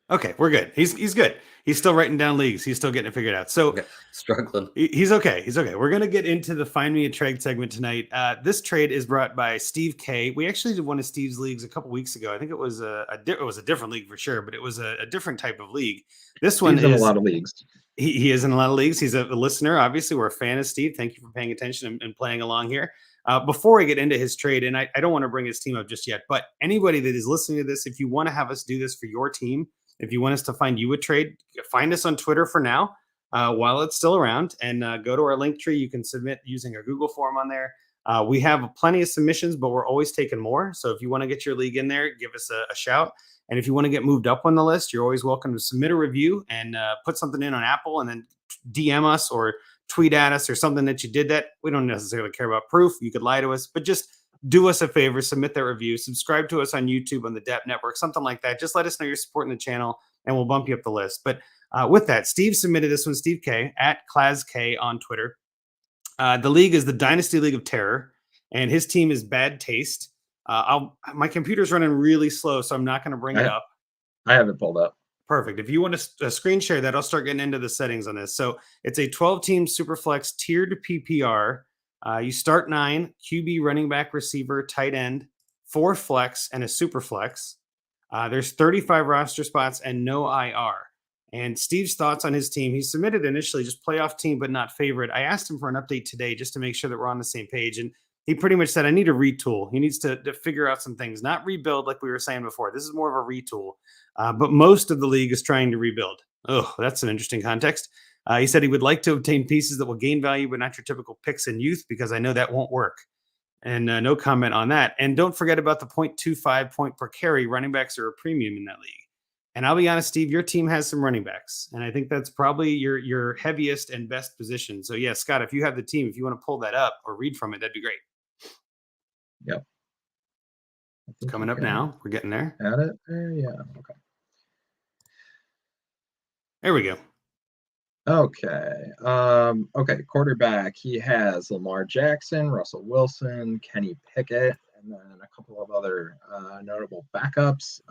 okay. We're good. He's good. He's still writing down leagues. He's still getting it figured out. So struggling. He's okay. He's okay. We're gonna get into the Find Me a Trade segment tonight. This trade is brought by Steve K. We actually did one of Steve's leagues a couple weeks ago. I think it was it was a different league for sure, but it was a different type of league. This one is in a lot of leagues. He is in a lot of leagues. He's a listener. Obviously, we're a fan of Steve. Thank you for paying attention and playing along here. Before I get into his trade, and I don't want to bring his team up just yet, but anybody that is listening to this, if you want to have us do this for your team, if you want us to find you a trade, find us on Twitter for now while it's still around, and go to our link tree. You can submit using our Google form on there. We have plenty of submissions, but we're always taking more. So if you want to get your league in there, give us a shout. And if you want to get moved up on the list, you're always welcome to submit a review and put something in on Apple and then DM us or tweet at us or something that you did that. We don't necessarily care about proof. You could lie to us, but just do us a favor, submit that review, subscribe to us on YouTube, on the DEP Network, something like that. Just let us know you're supporting the channel and we'll bump you up the list. But with that, Steve submitted this one, Steve K, at ClasK on Twitter. The league is the Dynasty League of Terror, and his team is Bad Taste. My computer's running really slow, so I'm not going to bring it up. I have it pulled up. Perfect. If you want to screen share that, I'll start getting into the settings on this. So it's a 12-team Superflex tiered PPR. You start 9, QB, running back, receiver, tight end, 4 flex, and a super flex. There's 35 roster spots and no IR. And Steve's thoughts on his team. He submitted initially just playoff team, but not favorite. I asked him for an update today just to make sure that we're on the same page. And he pretty much said, I need a retool. He needs to figure out some things, not rebuild like we were saying before. This is more of a retool. But most of the league is trying to rebuild. Oh, that's an interesting context. He said he would like to obtain pieces that will gain value, but not your typical picks in youth, because I know that won't work. And no comment on that. And don't forget about the 0.25 point per carry. Running backs are a premium in that league. And I'll be honest, Steve, your team has some running backs. And I think that's probably your heaviest and best position. So, yeah, Scott, if you have the team, if you want to pull that up or read from it, that'd be great. Yep. Coming up now. We're getting there. Got it there? Yeah. Okay. There we go. Okay. Okay. Quarterback. He has Lamar Jackson, Russell Wilson, Kenny Pickett, and then a couple of other notable backups.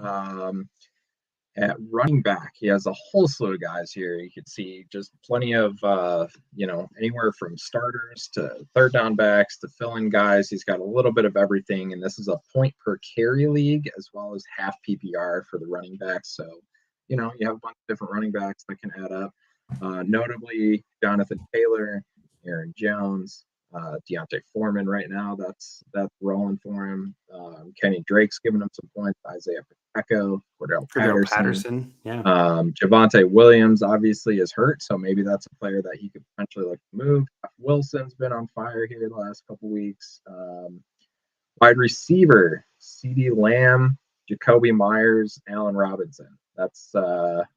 At running back, he has a whole slew of guys here. You can see just plenty of, anywhere from starters to third down backs to fill-in guys. He's got a little bit of everything, and this is a point per carry league as well as half PPR for the running backs. So, you have a bunch of different running backs that can add up. Notably, Jonathan Taylor, Aaron Jones, Deontay Foreman right now. That's rolling for him. Kenny Drake's giving him some points. Isaiah Pacheco, Cordell Patterson. Yeah. Javonte Williams obviously is hurt, so maybe that's a player that he could potentially look to move. Wilson's been on fire here the last couple weeks. Wide receiver, CeeDee Lamb, Jacoby Myers, Allen Robinson. That's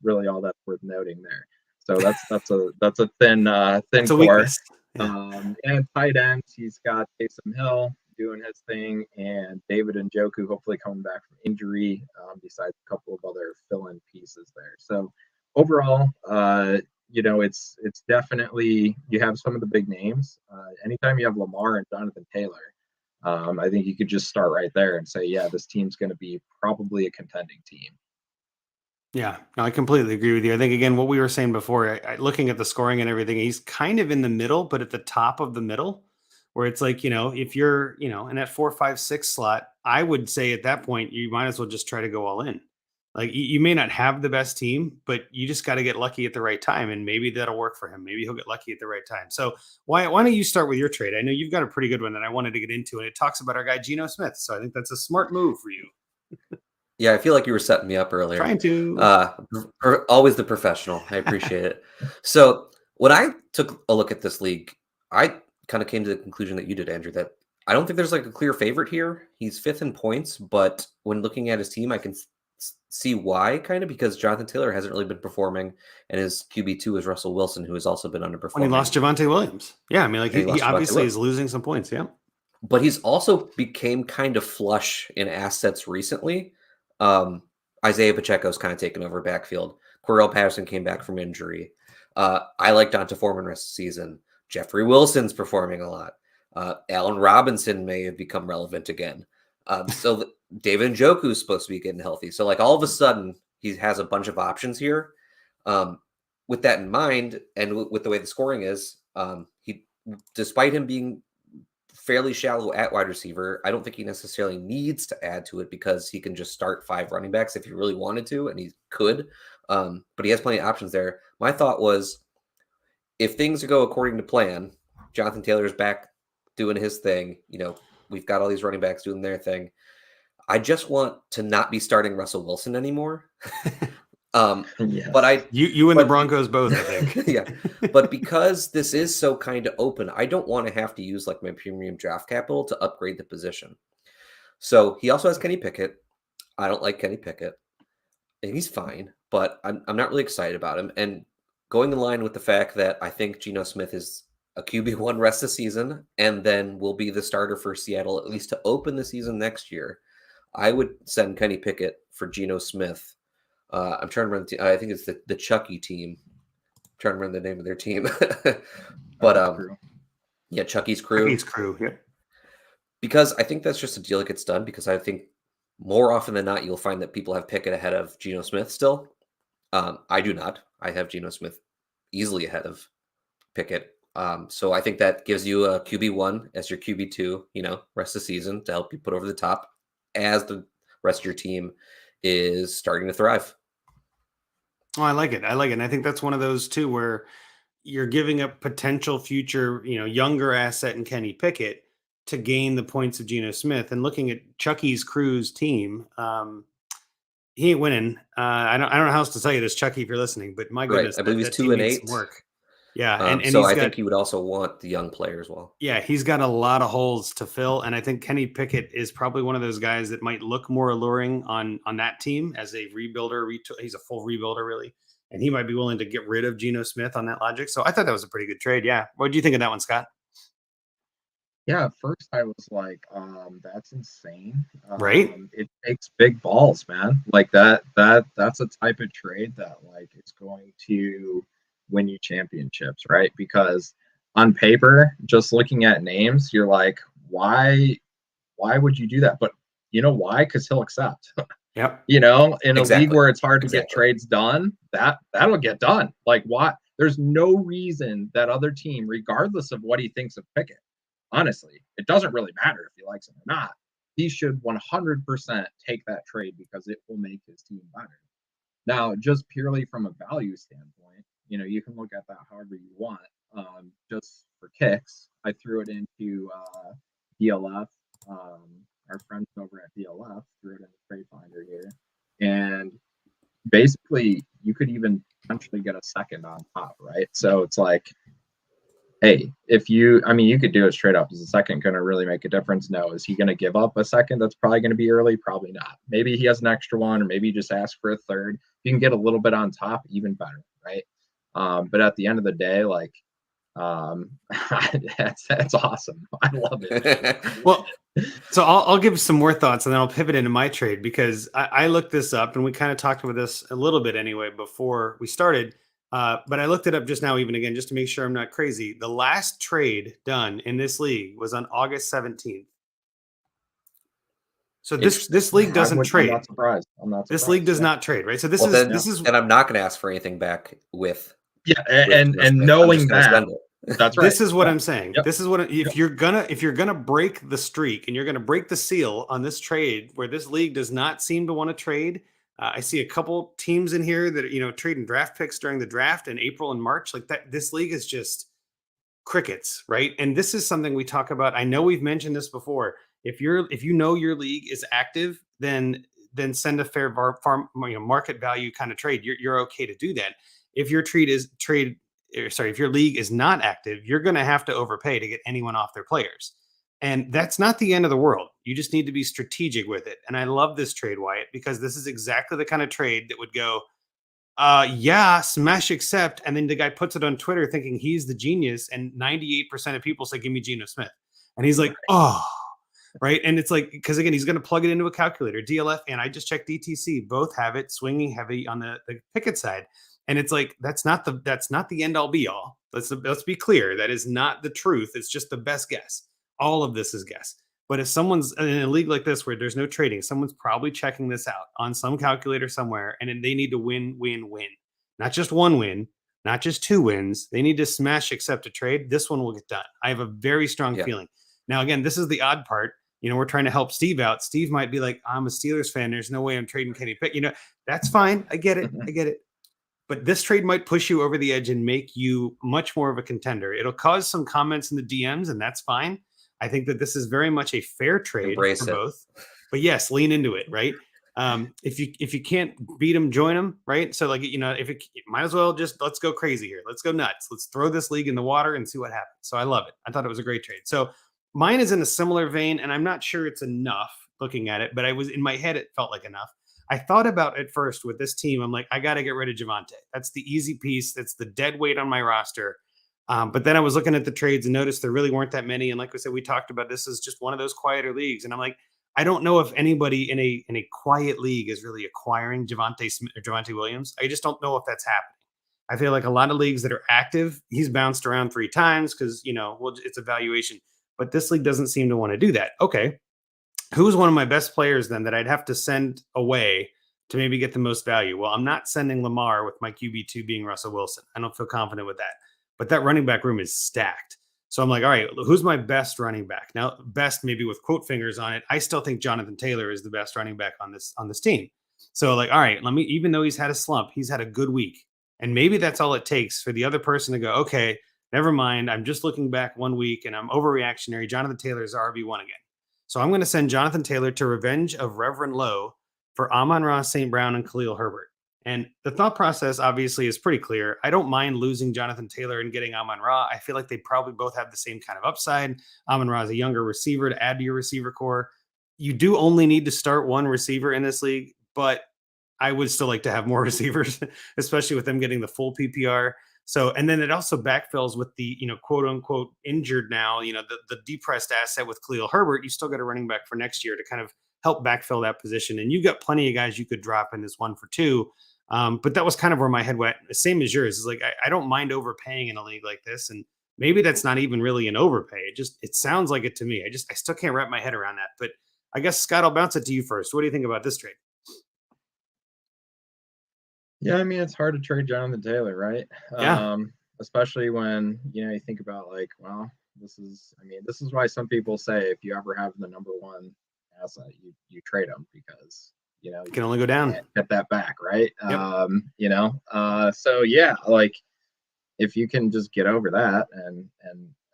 really all that's worth noting there. So that's a thin core. Yeah. And tight ends, he's got Taysom Hill doing his thing, and David Njoku hopefully coming back from injury, besides a couple of other fill-in pieces there. So overall, it's definitely, you have some of the big names. Anytime you have Lamar and Jonathan Taylor, I think you could just start right there and say, yeah, this team's going to be probably a contending team. Yeah, no, I completely agree with you. I think, again, what we were saying before, looking at the scoring and everything, he's kind of in the middle, but at the top of the middle, where it's like, if you're, in that 4, 5, 6 slot, I would say at that point, you might as well just try to go all in. Like, you may not have the best team, but you just got to get lucky at the right time, and maybe that'll work for him. Maybe he'll get lucky at the right time. So why don't you start with your trade? I know you've got a pretty good one that I wanted to get into, and it talks about our guy, Geno Smith. So I think that's a smart move for you. Yeah, I feel like you were setting me up earlier. Trying to. Always the professional. I appreciate it. So when I took a look at this league, I kind of came to the conclusion that you did, Andrew, that I don't think there's like a clear favorite here. He's 5th in points, but when looking at his team, I can see why, kind of, because Jonathan Taylor hasn't really been performing, and his QB2 is Russell Wilson, who has also been underperforming. When he lost Javonte Williams. Yeah, I mean, like, he obviously is losing some points, yeah. But he's also became kind of flush in assets recently. Isaiah Pacheco's kind of taken over backfield. Cordell Patterson came back from injury. I like Donta Foreman rest of the season. Jeffrey Wilson's performing a lot. Allen Robinson may have become relevant again. So David Njoku is supposed to be getting healthy. So like all of a sudden he has a bunch of options here. With that in mind, and with the way the scoring is, he, despite him being fairly shallow at wide receiver, I don't think he necessarily needs to add to it because he can just start 5 running backs if he really wanted to, and he could. But he has plenty of options there. My thought was, if things go according to plan, Jonathan Taylor's back doing his thing. You know, we've got all these running backs doing their thing. I just want to not be starting Russell Wilson anymore. Yes. But you and the Broncos both, I think. Yeah. But because this is so kind of open, I don't want to have to use like my premium draft capital to upgrade the position. So he also has Kenny Pickett. I don't like Kenny Pickett. And he's fine, but I'm not really excited about him. And going in line with the fact that I think Geno Smith is a QB1 rest of the season and then will be the starter for Seattle, at least to open the season next year, I would send Kenny Pickett for Geno Smith. I'm trying to run I think it's the Chucky team. I'm trying to remember the name of their team. But yeah, Chucky's crew. Chucky's crew, yeah. Because I think that's just a deal that gets done, because I think more often than not, you'll find that people have Pickett ahead of Geno Smith still. I do not. I have Geno Smith easily ahead of Pickett. So I think that gives you a QB1 as your QB2, you know, rest of the season to help you put over the top as the rest of your team is starting to thrive. Oh, I like it. And I think that's one of those too, where you're giving up potential future, you know, younger asset in Kenny Pickett to gain the points of Geno Smith. And looking at Chucky's crew's team, he ain't winning. I don't know how else to tell you this, Chucky, if you're listening, but my goodness, I believe he's 2-8. Work. Yeah, and so I think he would also want the young player as well. Yeah, he's got a lot of holes to fill, and I think Kenny Pickett is probably one of those guys that might look more alluring on that team as a rebuilder. He's a full rebuilder, really, and he might be willing to get rid of Geno Smith on that logic. So I thought that was a pretty good trade. Yeah, what do you think of that one, Scott? Yeah, at first I was like, that's insane. Right? It takes big balls, man. Like that's a type of trade that like is going to win you championships, right? Because on paper, just looking at names, you're like, why would you do that? But you know why? Because he'll accept. Yep. You know, in a league where it's hard to get trades done, that'll get done. Like, why? There's no reason that other team, regardless of what he thinks of Pickett, honestly, it doesn't really matter if he likes him or not. He should 100% take that trade because it will make his team better. Now, just purely from a value standpoint, you know, you can look at that however you want. Just for kicks, I threw it into DLF. Our friends over at DLF threw it in the trade finder here. And basically, you could even potentially get a second on top, right? So it's like, hey, you could do it straight up. Is a second going to really make a difference? No. Is he going to give up a second? That's probably going to be early. Probably not. Maybe he has an extra one, or maybe you just ask for a third. If you can get a little bit on top, even better, right? But at the end of the day, like, that's awesome. I love it. Well, so I'll give some more thoughts and then I'll pivot into my trade, because I looked this up and we kind of talked about this a little bit anyway before we started. But I looked it up just now, even again, just to make sure I'm not crazy. The last trade done in this league was on August 17th. So this league doesn't trade. I'm not surprised. This league does not trade, right? So this is, and I'm not going to ask for anything back with. Yeah, and knowing that. That's right. This is what I'm saying. Yep. This is what if you're gonna break the streak and you're gonna break the seal on this trade where this league does not seem to want to trade. I see a couple teams in here that are, trading draft picks during the draft in April and March, like that. This league is just crickets, right? And this is something we talk about. I know we've mentioned this before. If you know your league is active, then send a fair market value kind of trade. You're okay to do that. If your if your league is not active, you're going to have to overpay to get anyone off their players. And that's not the end of the world. You just need to be strategic with it. And I love this trade, Wyatt, because this is exactly the kind of trade that would go, yeah, smash accept. And then the guy puts it on Twitter thinking he's the genius. And 98% of people say, give me Geno Smith. And he's like, oh, right? And it's like, because again, he's going to plug it into a calculator. DLF, and I just checked DTC, both have it swinging heavy on the Pickett side. And it's like, that's not the end all be all. Let's be clear. That is not the truth. It's just the best guess. All of this is guess. But if someone's in a league like this where there's no trading, someone's probably checking this out on some calculator somewhere, and they need to win. Not just one win, not just 2 wins. They need to smash accept a trade. This one will get done. I have a very strong feeling. Now, again, this is the odd part. We're trying to help Steve out. Steve might be like, I'm a Steelers fan. There's no way I'm trading Kenny Pickett. That's fine. I get it. But this trade might push you over the edge and make you much more of a contender. It'll cause some comments in the DMs, and that's fine. I think that this is very much a fair trade for both. But yes, lean into it, right? If you can't beat them, join them, right? So like, if it might as well just let's go crazy here. Let's go nuts. Let's throw this league in the water and see what happens. So I love it. I thought it was a great trade. So mine is in a similar vein, and I'm not sure it's enough looking at it, but I was in my head, it felt like enough. I thought about it first with this team. I'm like, I got to get rid of Javonte. That's the easy piece. That's the dead weight on my roster. But then I was looking at the trades and noticed there really weren't that many. And like I said, we talked about this is just one of those quieter leagues. And I'm like, I don't know if anybody in a quiet league is really acquiring Javonte Smith or Javonte Williams. I just don't know if that's happening. I feel like a lot of leagues that are active, he's bounced around 3 times because, it's a valuation. But this league doesn't seem to want to do that. Okay. Who's one of my best players then that I'd have to send away to maybe get the most value? Well, I'm not sending Lamar with my QB2 being Russell Wilson. I don't feel confident with that. But that running back room is stacked. So I'm like, all right, who's my best running back? Now, best maybe with quote fingers on it. I still think Jonathan Taylor is the best running back on this team. So like, all right, even though he's had a slump, he's had a good week. And maybe that's all it takes for the other person to go, okay, never mind. I'm just looking back 1 week and I'm overreactionary. Jonathan Taylor is RB1 again. So I'm going to send Jonathan Taylor to Revenge of Reverend Lowe for Amon-Ra St. Brown and Khalil Herbert. And the thought process obviously is pretty clear. I don't mind losing Jonathan Taylor and getting Amon-Ra. I feel like they probably both have the same kind of upside. Amon-Ra is a younger receiver to add to your receiver core. You do only need to start one receiver in this league, but I would still like to have more receivers, especially with them getting the full PPR. So, and then it also backfills with the, quote unquote injured now, the depressed asset with Khalil Herbert. You still got a running back for next year to kind of help backfill that position. And you've got plenty of guys you could drop in this 1 for 2. But that was kind of where my head went. Same as yours. Is like, I don't mind overpaying in a league like this. And maybe that's not even really an overpay. It sounds like it to me. I still can't wrap my head around that. But I guess, Scott, I'll bounce it to you first. What do you think about this trade? Yeah, I mean, it's hard to trade Jonathan Taylor, right? Yeah. Especially when, you think about like, well, this is why some people say if you ever have the number 1 asset, you trade him because, you can only go down. Get that back, right? Yep. So yeah, like if you can just get over that and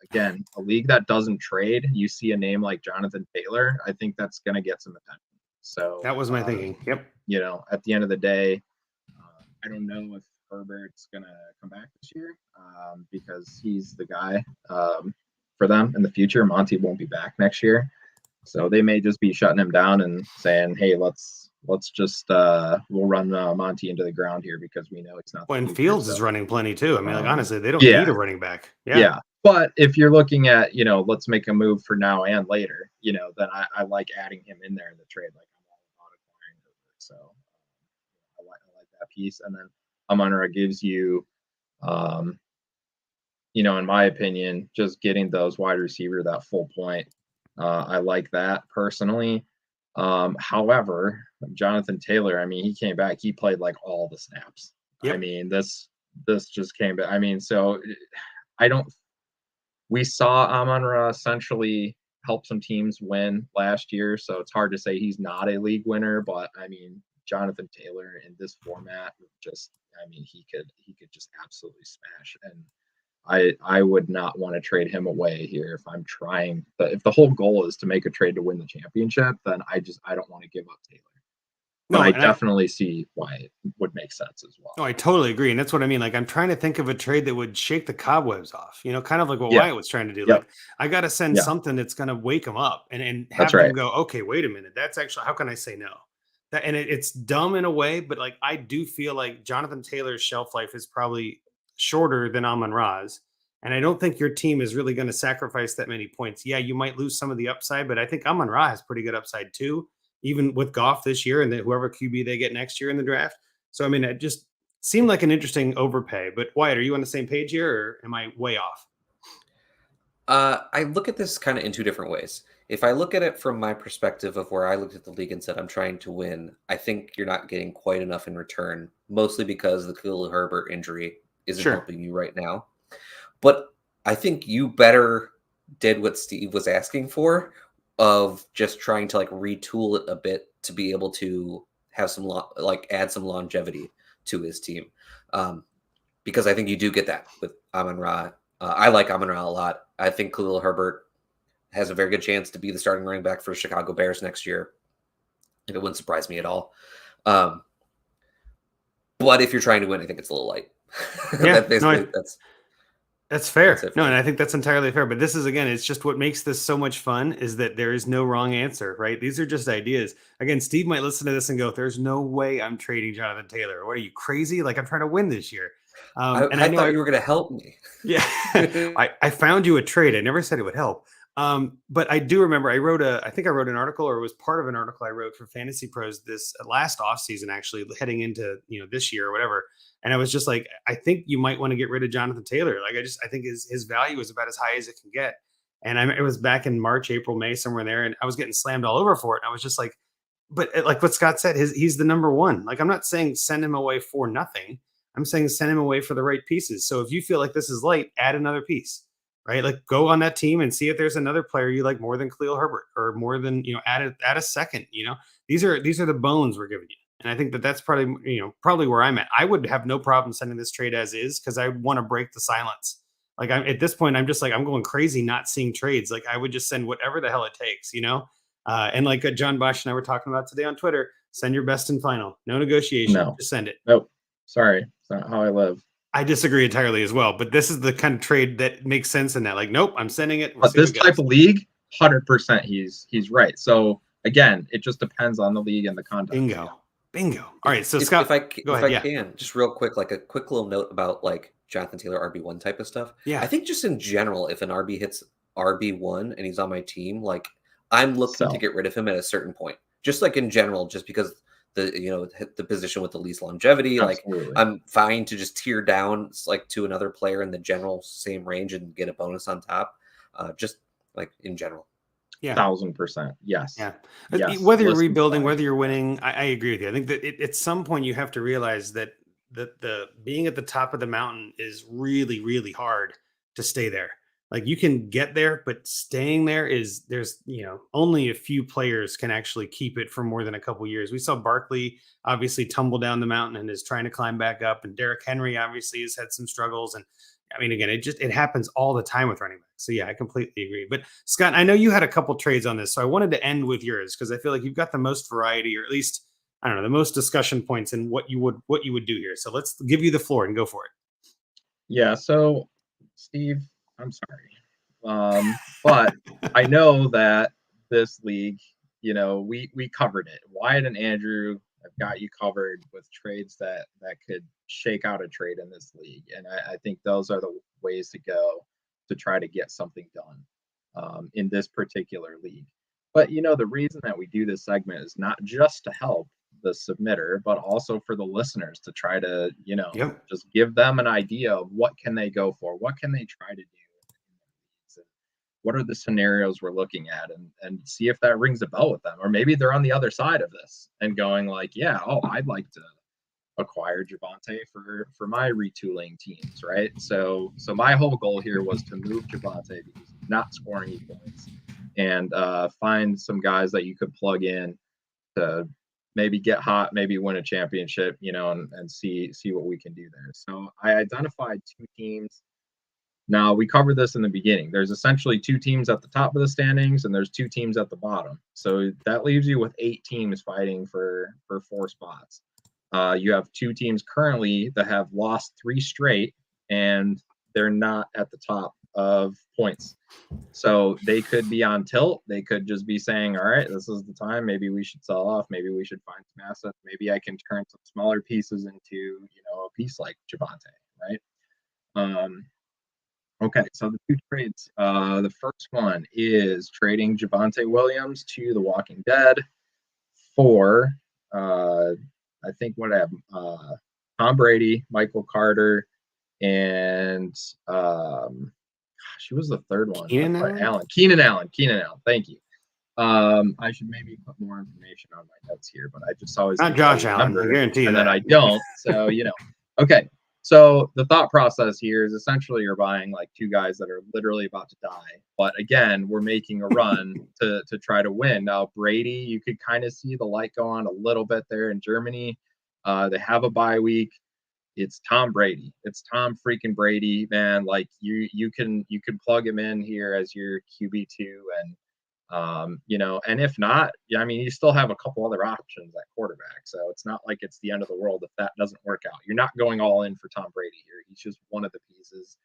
again, a league that doesn't trade, you see a name like Jonathan Taylor, I think that's going to get some attention. So that was my thinking. Yep. At the end of the day, I don't know if Herbert's going to come back this year because he's the guy for them in the future. Monty won't be back next year. So they may just be shutting him down and saying, hey, let's just we'll run Monty into the ground here because we know it's not. Well, and Fields is running plenty too. I mean, like honestly, they don't need a running back. Yeah. But if you're looking at, let's make a move for now and later, then I like adding him in there in the trade. Like I'm all about acquiring Herbert. So I like that piece. And then Amon-Ra gives you, in my opinion, just getting those wide receiver that full point. I like that personally. However, Jonathan Taylor, I mean, he came back, he played like all the snaps. Yep. I mean, this just came back. I mean, so we saw Amon-Ra essentially help some teams win last year. So it's hard to say he's not a league winner, but I mean, Jonathan Taylor in this format, he could just absolutely smash. And I would not want to trade him away here if I'm trying. If the whole goal is to make a trade to win the championship, then I don't want to give up Taylor. But I definitely see why it would make sense as well. No, I totally agree. And that's what I mean. Like, I'm trying to think of a trade that would shake the cobwebs off, kind of like what Wyatt was trying to do. Yep. Like, I got to send something that's going to wake them up and have them go, okay, wait a minute. That's actually, how can I say no? It's dumb in a way, but like, I do feel like Jonathan Taylor's shelf life is probably shorter than Amon-Ra's. And I don't think your team is really going to sacrifice that many points. Yeah, you might lose some of the upside, but I think Amon-Ra has pretty good upside too, even with Goff this year and whoever QB they get next year in the draft. So, I mean, it just seemed like an interesting overpay. But Wyatt, are you on the same page here or am I way off? I look at this kind of in two different ways. If I look at it from my perspective of where I looked at the league and said I'm trying to win, I think you're not getting quite enough in return, mostly because the Khalil Herbert injury isn't Sure. helping you right now. But I think you better did what Steve was asking for of just trying to like retool it a bit to be able to have some add some longevity to his team. Because I think you do get that with Amon-Ra. I like Amon-Ra a lot. I think Khalil Herbert has a very good chance to be the starting running back for Chicago Bears next year. It wouldn't surprise me at all. But if you're trying to win, I think it's a little light. Yeah, that's fair. No, and I think that's entirely fair. But this is, again, it's just what makes this so much fun is that there is no wrong answer, right? These are just ideas. Again, Steve might listen to this and go, there's no way I'm trading Jonathan Taylor. What are you, crazy? Like, I'm trying to win this year. And I thought you were going to help me. Yeah. I found you a trade. I never said it would help. But I do remember I think I wrote an article, or it was part of an article I wrote for Fantasy Pros this last off season, actually heading into, this year or whatever. And I was just like, I think you might want to get rid of Jonathan Taylor. Like, I think his value is about as high as it can get. And it was back in March, April, May, somewhere there. And I was getting slammed all over for it. And I was just like, but like what Scott said, he's the number one. Like, I'm not saying send him away for nothing. I'm saying send him away for the right pieces. So if you feel like this is light, add another piece, right? Like, go on that team and see if there's another player you like more than Khalil Herbert, or more than, add a second. These are the bones we're giving you. And I think that's probably where I'm at. I would have no problem sending this trade as is, because I want to break the silence. Like, at this point, I'm just like, I'm going crazy not seeing trades. Like, I would just send whatever the hell it takes, and like John Bosch and I were talking about today on Twitter, send your best and final. No negotiation. No. Just send it. Nope. Sorry. It's not how I live. I disagree entirely as well, but this is the kind of trade that makes sense in that. Like, nope, I'm sending it. But this type of league, 100% he's right. So again, it just depends on the league and the context. Bingo. All right, so Scott, go ahead. If I can, just real quick, like a quick little note about like Jonathan Taylor RB1 type of stuff. Yeah. I think just in general, if an RB hits RB1 and he's on my team, like I'm looking to get rid of him at a certain point. Just like in general, just because the position with the least longevity, Absolutely. like I'm fine to just tear down like to another player in the general same range and get a bonus on top. Just like in general. Yeah, 1,000%. Yes. Yeah. Yes. Whether you're rebuilding, whether you're winning, I agree with you. I think that at some point you have to realize that the being at the top of the mountain is really, really hard to stay there. Like, you can get there, but staying there there's only a few players can actually keep it for more than a couple years. We saw Barkley obviously tumble down the mountain and is trying to climb back up, and Derrick Henry obviously has had some struggles. And I mean, again, it happens all the time with running backs. So yeah, I completely agree. But Scott, I know you had a couple trades on this, so I wanted to end with yours because I feel like you've got the most variety, or at least I don't know, the most discussion points in what you would do here. So let's give you the floor and go for it. Yeah. So Steve, I'm sorry, but I know that this league, we covered it. Wyatt and Andrew have got you covered with trades that could shake out a trade in this league, and I think those are the ways to go to try to get something done in this particular league. But the reason that we do this segment is not just to help the submitter, but also for the listeners to try to just give them an idea of what can they go for, what can they try to do, what are the scenarios we're looking at, and see if that rings a bell with them. Or maybe they're on the other side of this and going like, I'd like to acquire Javonte for my retooling teams, right? So my whole goal here was to move Javonte because he's not scoring any points, and find some guys that you could plug in to maybe get hot, maybe win a championship, and see what we can do there. So I identified two teams. Now, we covered this in the beginning. There's essentially two teams at the top of the standings, and there's two teams at the bottom. So that leaves you with 8 teams fighting for 4 spots. You have 2 teams currently that have lost 3 straight, and they're not at the top of points. So they could be on tilt. They could just be saying, all right, this is the time. Maybe we should sell off. Maybe we should find some assets. Maybe I can turn some smaller pieces into, a piece like Javonte, right? Okay, so the two trades. The first one is trading Javonte Williams to the Walking Dead for, I think what I have, Tom Brady, Michael Carter, and she was the third one. Keenan Allen. Thank you. I should maybe put more information on my notes here, but I just always not Josh Allen. I guarantee you and that. then I don't. So okay. So the thought process here is essentially you're buying like two guys that are literally about to die. But again, we're making a run to try to win. Now, Brady, you could kind of see the light go on a little bit there in Germany. They have a bye week. It's Tom Brady. It's Tom freaking Brady, man. Like you can plug him in here as your QB2 and and if not, I mean, you still have a couple other options at quarterback. So it's not like it's the end of the world if that doesn't work out. You're not going all in for Tom Brady here. He's just one of the pieces.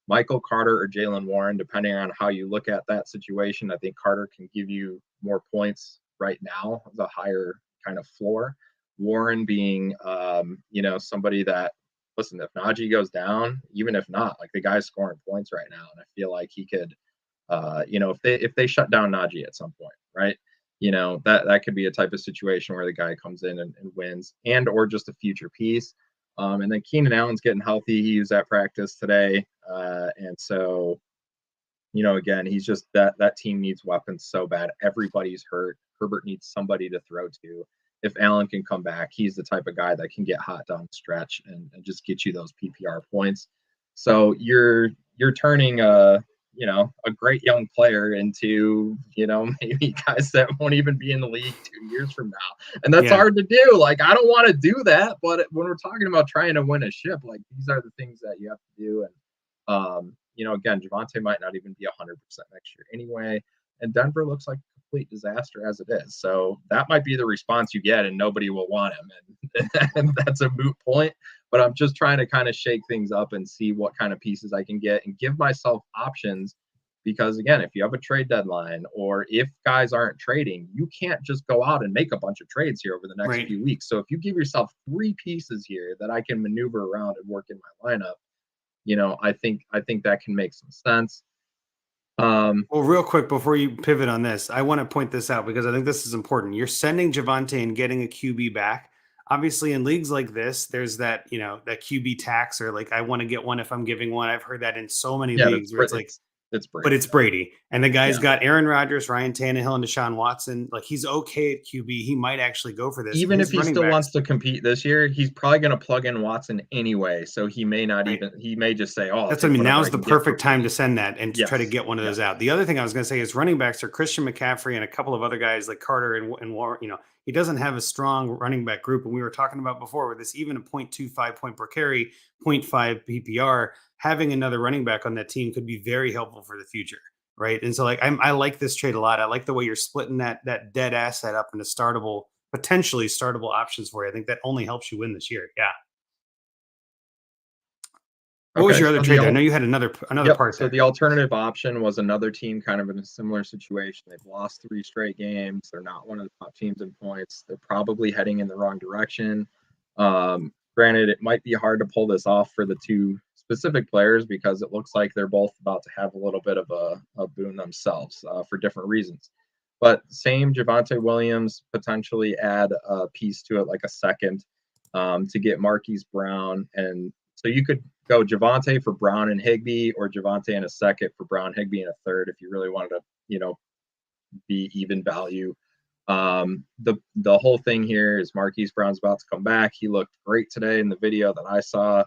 Michael Carter or Jaylen Warren, depending on how you look at that situation, I think Carter can give you more points right now, the higher kind of floor. Warren being, somebody that, listen, if Najee goes down, even if not, like the guy's scoring points right now. And I feel like he could, if they shut down Najee at some point, right? That could be a type of situation where the guy comes in and wins, and or just a future piece. And then Keenan Allen's getting healthy. He was at practice today, and so again, he's just that team needs weapons so bad. Everybody's hurt. Herbert needs somebody to throw to. If Allen can come back, he's the type of guy that can get hot down the stretch and just get you those PPR points. So you're turning a great young player into, maybe guys that won't even be in the league 2 years from now. And that's hard to do. Like, I don't want to do that. But when we're talking about trying to win a ship, like these are the things that you have to do. And, again, Javonte might not even be 100% next year anyway. And Denver looks like a complete disaster as it is. So that might be the response you get and nobody will want him. And that's a moot point. But I'm just trying to kind of shake things up and see what kind of pieces I can get and give myself options. Because, again, if you have a trade deadline or if guys aren't trading, you can't just go out and make a bunch of trades here over the next few weeks. So if you give yourself 3 pieces here that I can maneuver around and work in my lineup, I think that can make some sense. Well, real quick before you pivot on this, I want to point this out because I think this is important. You're sending Javonte and getting a QB back. Obviously, in leagues like this, there's that that QB tax, or like I want to get one if I'm giving one. I've heard that in so many leagues where it's like, it's Brady. But it's Brady, and the guy's got Aaron Rodgers, Ryan Tannehill, and Deshaun Watson. Like, he's okay at QB. He might actually go for this. Even if he still wants to compete this year, he's probably going to plug in Watson anyway. So he may not even. He may just say, "Oh, that's what I mean." Now's the perfect time to send that and try to get one of those out. The other thing I was going to say is running backs are Christian McCaffrey and a couple of other guys like Carter and Warren. He doesn't have a strong running back group, and we were talking about before with this even a 0.25 point per carry, 0.5 PPR. Having another running back on that team could be very helpful for the future. Right. And so I like this trade a lot. I like the way you're splitting that dead asset up into potentially startable options for you. I think that only helps you win this year. Yeah. What was your other trade there? I know you had another part there. So the alternative option was another team kind of in a similar situation. They've lost 3 straight games. They're not one of the top teams in points. They're probably heading in the wrong direction. Granted, it might be hard to pull this off for the 2 specific players because it looks like they're both about to have a little bit of a boon themselves for different reasons. But same Javonte Williams, potentially add a piece to it, like a second, to get Marquise Brown. And so you could go Javonte for Brown and Higbee, or Javonte in a second for Brown, Higbee in a third if you really wanted to, be even value. The whole thing here is Marquise Brown's about to come back. He looked great today in the video that I saw.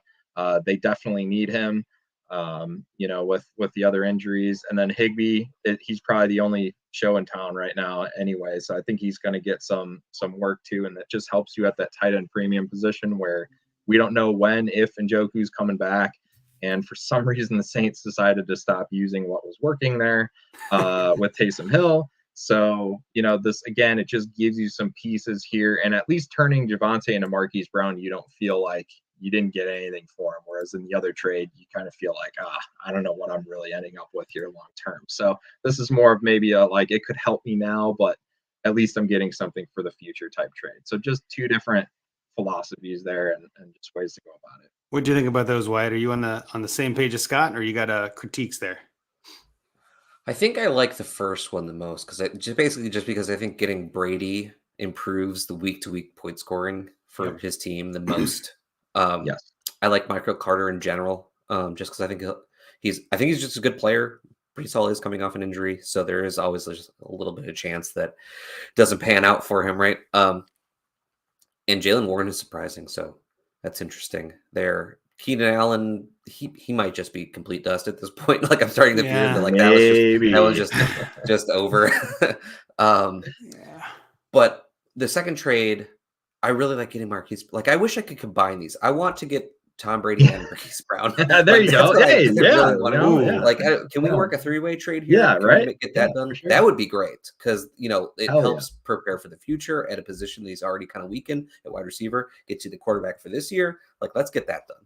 They definitely need him, with the other injuries. And then Higbee, he's probably the only show in town right now anyway. So I think he's going to get some work too. And that just helps you at that tight end premium position where we don't know when, if Njoku's coming back. And for some reason, the Saints decided to stop using what was working there with Taysom Hill. So, this, again, it just gives you some pieces here. And at least turning Javonte into Marquise Brown, you don't feel like you didn't get anything for him. Whereas in the other trade, you kind of feel like, I don't know what I'm really ending up with here long term. So this is more of maybe it could help me now, but at least I'm getting something for the future type trade. So just 2 different philosophies there and just ways to go about it. What do you think about those, Wyatt? Are you on the same page as Scott, or you got critiques there? I think I like the first one the most because just because I think getting Brady improves the week-to-week point scoring for his team the most. Yes. I like Michael Carter in general, just because I think he's just a good player. Brees Hall is coming off an injury, so there is always just a little bit of chance that doesn't pan out for him, right? And Jaylen Warren is surprising, so that's interesting there. Keenan Allen, he might just be complete dust at this point. Like I'm starting to fear that like that was just over. But the second trade, I really like getting Marquise. Like I wish I could combine these. I want to get Tom Brady and Marquise Brown. There you go. Hey, Like, can we work a three-way trade here? Yeah, right. Get that done. Sure. That would be great because it helps prepare for the future at a position that he's already kind of weakened at wide receiver. Get you the quarterback for this year. Like, let's get that done.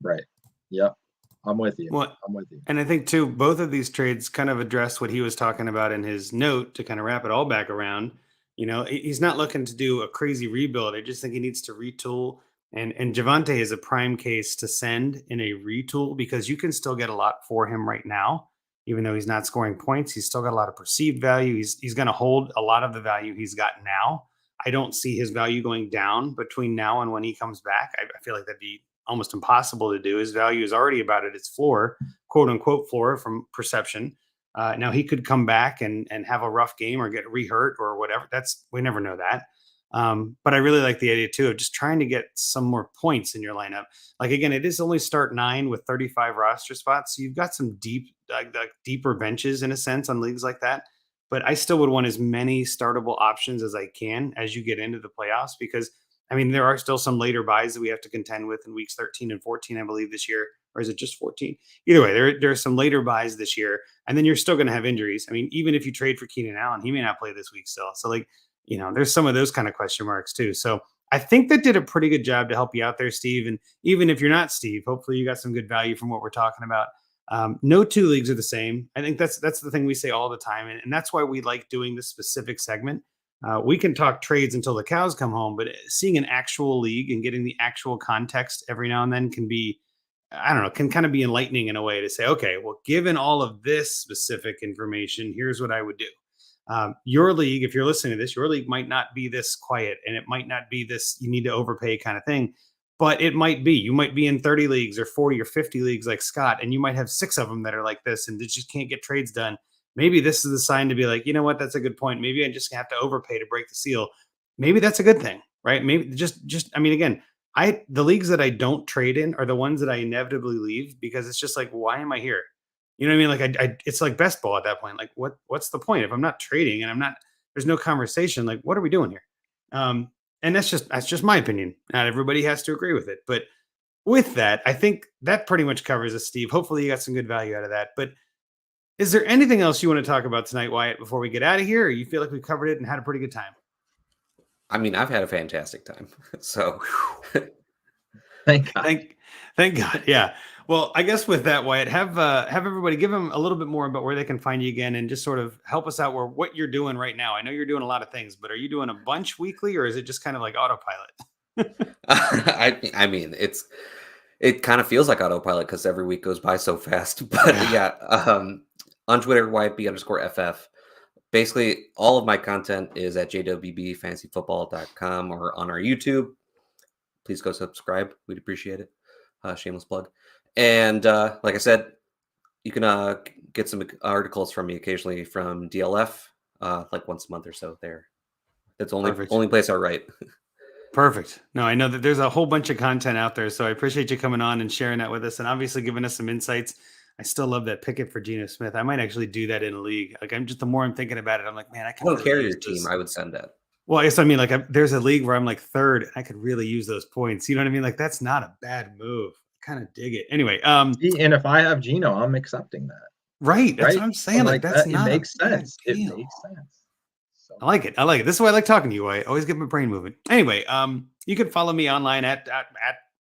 Right. Yep. I'm with you. I'm with you. And I think too, both of these trades kind of address what he was talking about in his note to kind of wrap it all back around. He's not looking to do a crazy rebuild. I just think he needs to retool. And Javonte is a prime case to send in a retool because you can still get a lot for him right now, even though he's not scoring points. He's still got a lot of perceived value. He's going to hold a lot of the value he's got now. I don't see his value going down between now and when he comes back. I feel like that'd be almost impossible to do. His value is already about at its floor, quote unquote floor from perception. Now he could come back and have a rough game or get re-hurt or whatever. We never know that. But I really like the idea too of just trying to get some more points in your lineup. Like again, it is only start 9 with 35 roster spots. So you've got some deeper benches in a sense on leagues like that. But I still would want as many startable options as I can as you get into the playoffs, because I mean, there are still some later buys that we have to contend with in weeks 13 and 14, I believe this year, or is it just 14? Either way, there are some later buys this year, and then you're still going to have injuries. I mean, even if you trade for Keenan Allen, he may not play this week still. So there's some of those kind of question marks too. So I think that did a pretty good job to help you out there, Steve. And even if you're not Steve, hopefully you got some good value from what we're talking about. No two leagues are the same. I think that's the thing we say all the time. And that's why we like doing this specific segment. We can talk trades until the cows come home, but seeing an actual league and getting the actual context every now and then can be, can kind of be enlightening in a way to say, okay, well, given all of this specific information, here's what I would do. Your league, if you're listening to this, your league might not be this quiet, and it might not be this you need to overpay kind of thing, but it might be. You might be in 30 leagues or 40 or 50 leagues like Scott, and you might have 6 of them that are like this and they just can't get trades done. Maybe this is the sign to be like, you know what, that's a good point. Maybe I just have to overpay to break the seal. Maybe that's a good thing, right? Maybe again, the leagues that I don't trade in are the ones that I inevitably leave because it's just like, why am I here? You know what I mean? Like it's like best ball at that point. Like what's the point if I'm not trading and there's no conversation? Like, what are we doing here? And that's just my opinion. Not everybody has to agree with it. But with that, I think that pretty much covers it, Steve. Hopefully you got some good value out of that. But is there anything else you want to talk about tonight, Wyatt, before we get out of here? Or you feel like we covered it and had a pretty good time? I mean, I've had a fantastic time. So thank God. Thank God. Yeah. Well, I guess with that, Wyatt, have everybody give them a little bit more about where they can find you again and just sort of help us out what you're doing right now. I know you're doing a lot of things, but are you doing a bunch weekly or is it just kind of like autopilot? I mean, it kind of feels like autopilot because every week goes by so fast. But yeah, on Twitter, YB_FF. Basically, all of my content is at JWBFantasyFootball.com or on our YouTube. Please go subscribe. We'd appreciate it. Shameless plug. And like I said, you can get some articles from me occasionally from DLF, like once a month or so there. That's only place I write. Perfect. No, I know that there's a whole bunch of content out there, so I appreciate you coming on and sharing that with us and obviously giving us some insights. I still love that picket for Geno Smith. I might actually do that in a league. Like the more I'm thinking about it, I'm like, man, I don't carry your team. I would send that. Well, I guess I mean, like, there's a league where I'm like third, and I could really use those points. You know what I mean? Like, that's not a bad move. Kind of dig it. Anyway, and if I have Geno, I'm accepting that. Right. That's what I'm saying. Like that's not it makes sense. It makes sense. So. I like it. This is why I like talking to you. I always get my brain moving. Anyway, you can follow me online at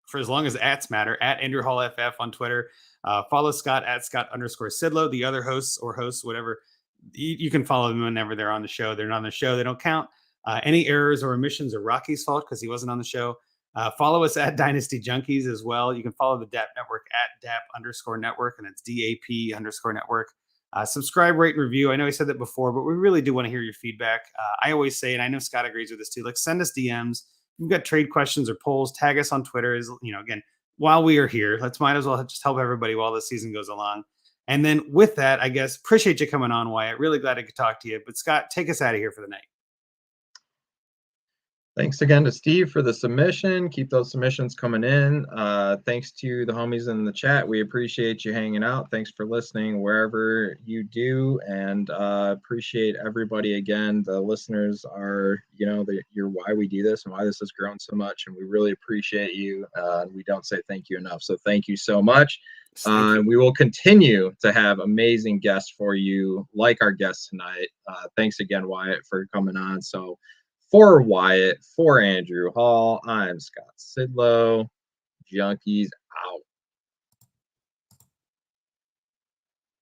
for as long as ats matter at Andrew Hall FF on Twitter. Follow Scott at Scott_Sidlow. The other hosts, whatever, you can follow them whenever they're on the show. They're not on the show. They don't count. Any errors or omissions are Rocky's fault because he wasn't on the show. Follow us at Dynasty Junkies as well. You can follow the DAP Network at DAP_network, and it's DAP_network. Subscribe, rate, and review. I know I said that before, but we really do want to hear your feedback. I always say, and I know Scott agrees with this too, like send us DMs. If you've got trade questions or polls, tag us on Twitter. Again, while we are here, might as well just help everybody while the season goes along. And then with that, I guess, appreciate you coming on, Wyatt. Really glad I could talk to you. But Scott, take us out of here for the night. Thanks again to Steve for the submission. Keep those submissions coming in. Thanks to the homies in the chat. We appreciate you hanging out. Thanks for listening wherever you do, and appreciate everybody again. The listeners are, you're why we do this and why this has grown so much, and we really appreciate you. We don't say thank you enough, so thank you so much. We will continue to have amazing guests for you, like our guest tonight. Thanks again, Wyatt, for coming on. So for Wyatt, for Andrew Hall, I'm Scott Sidlow. Junkies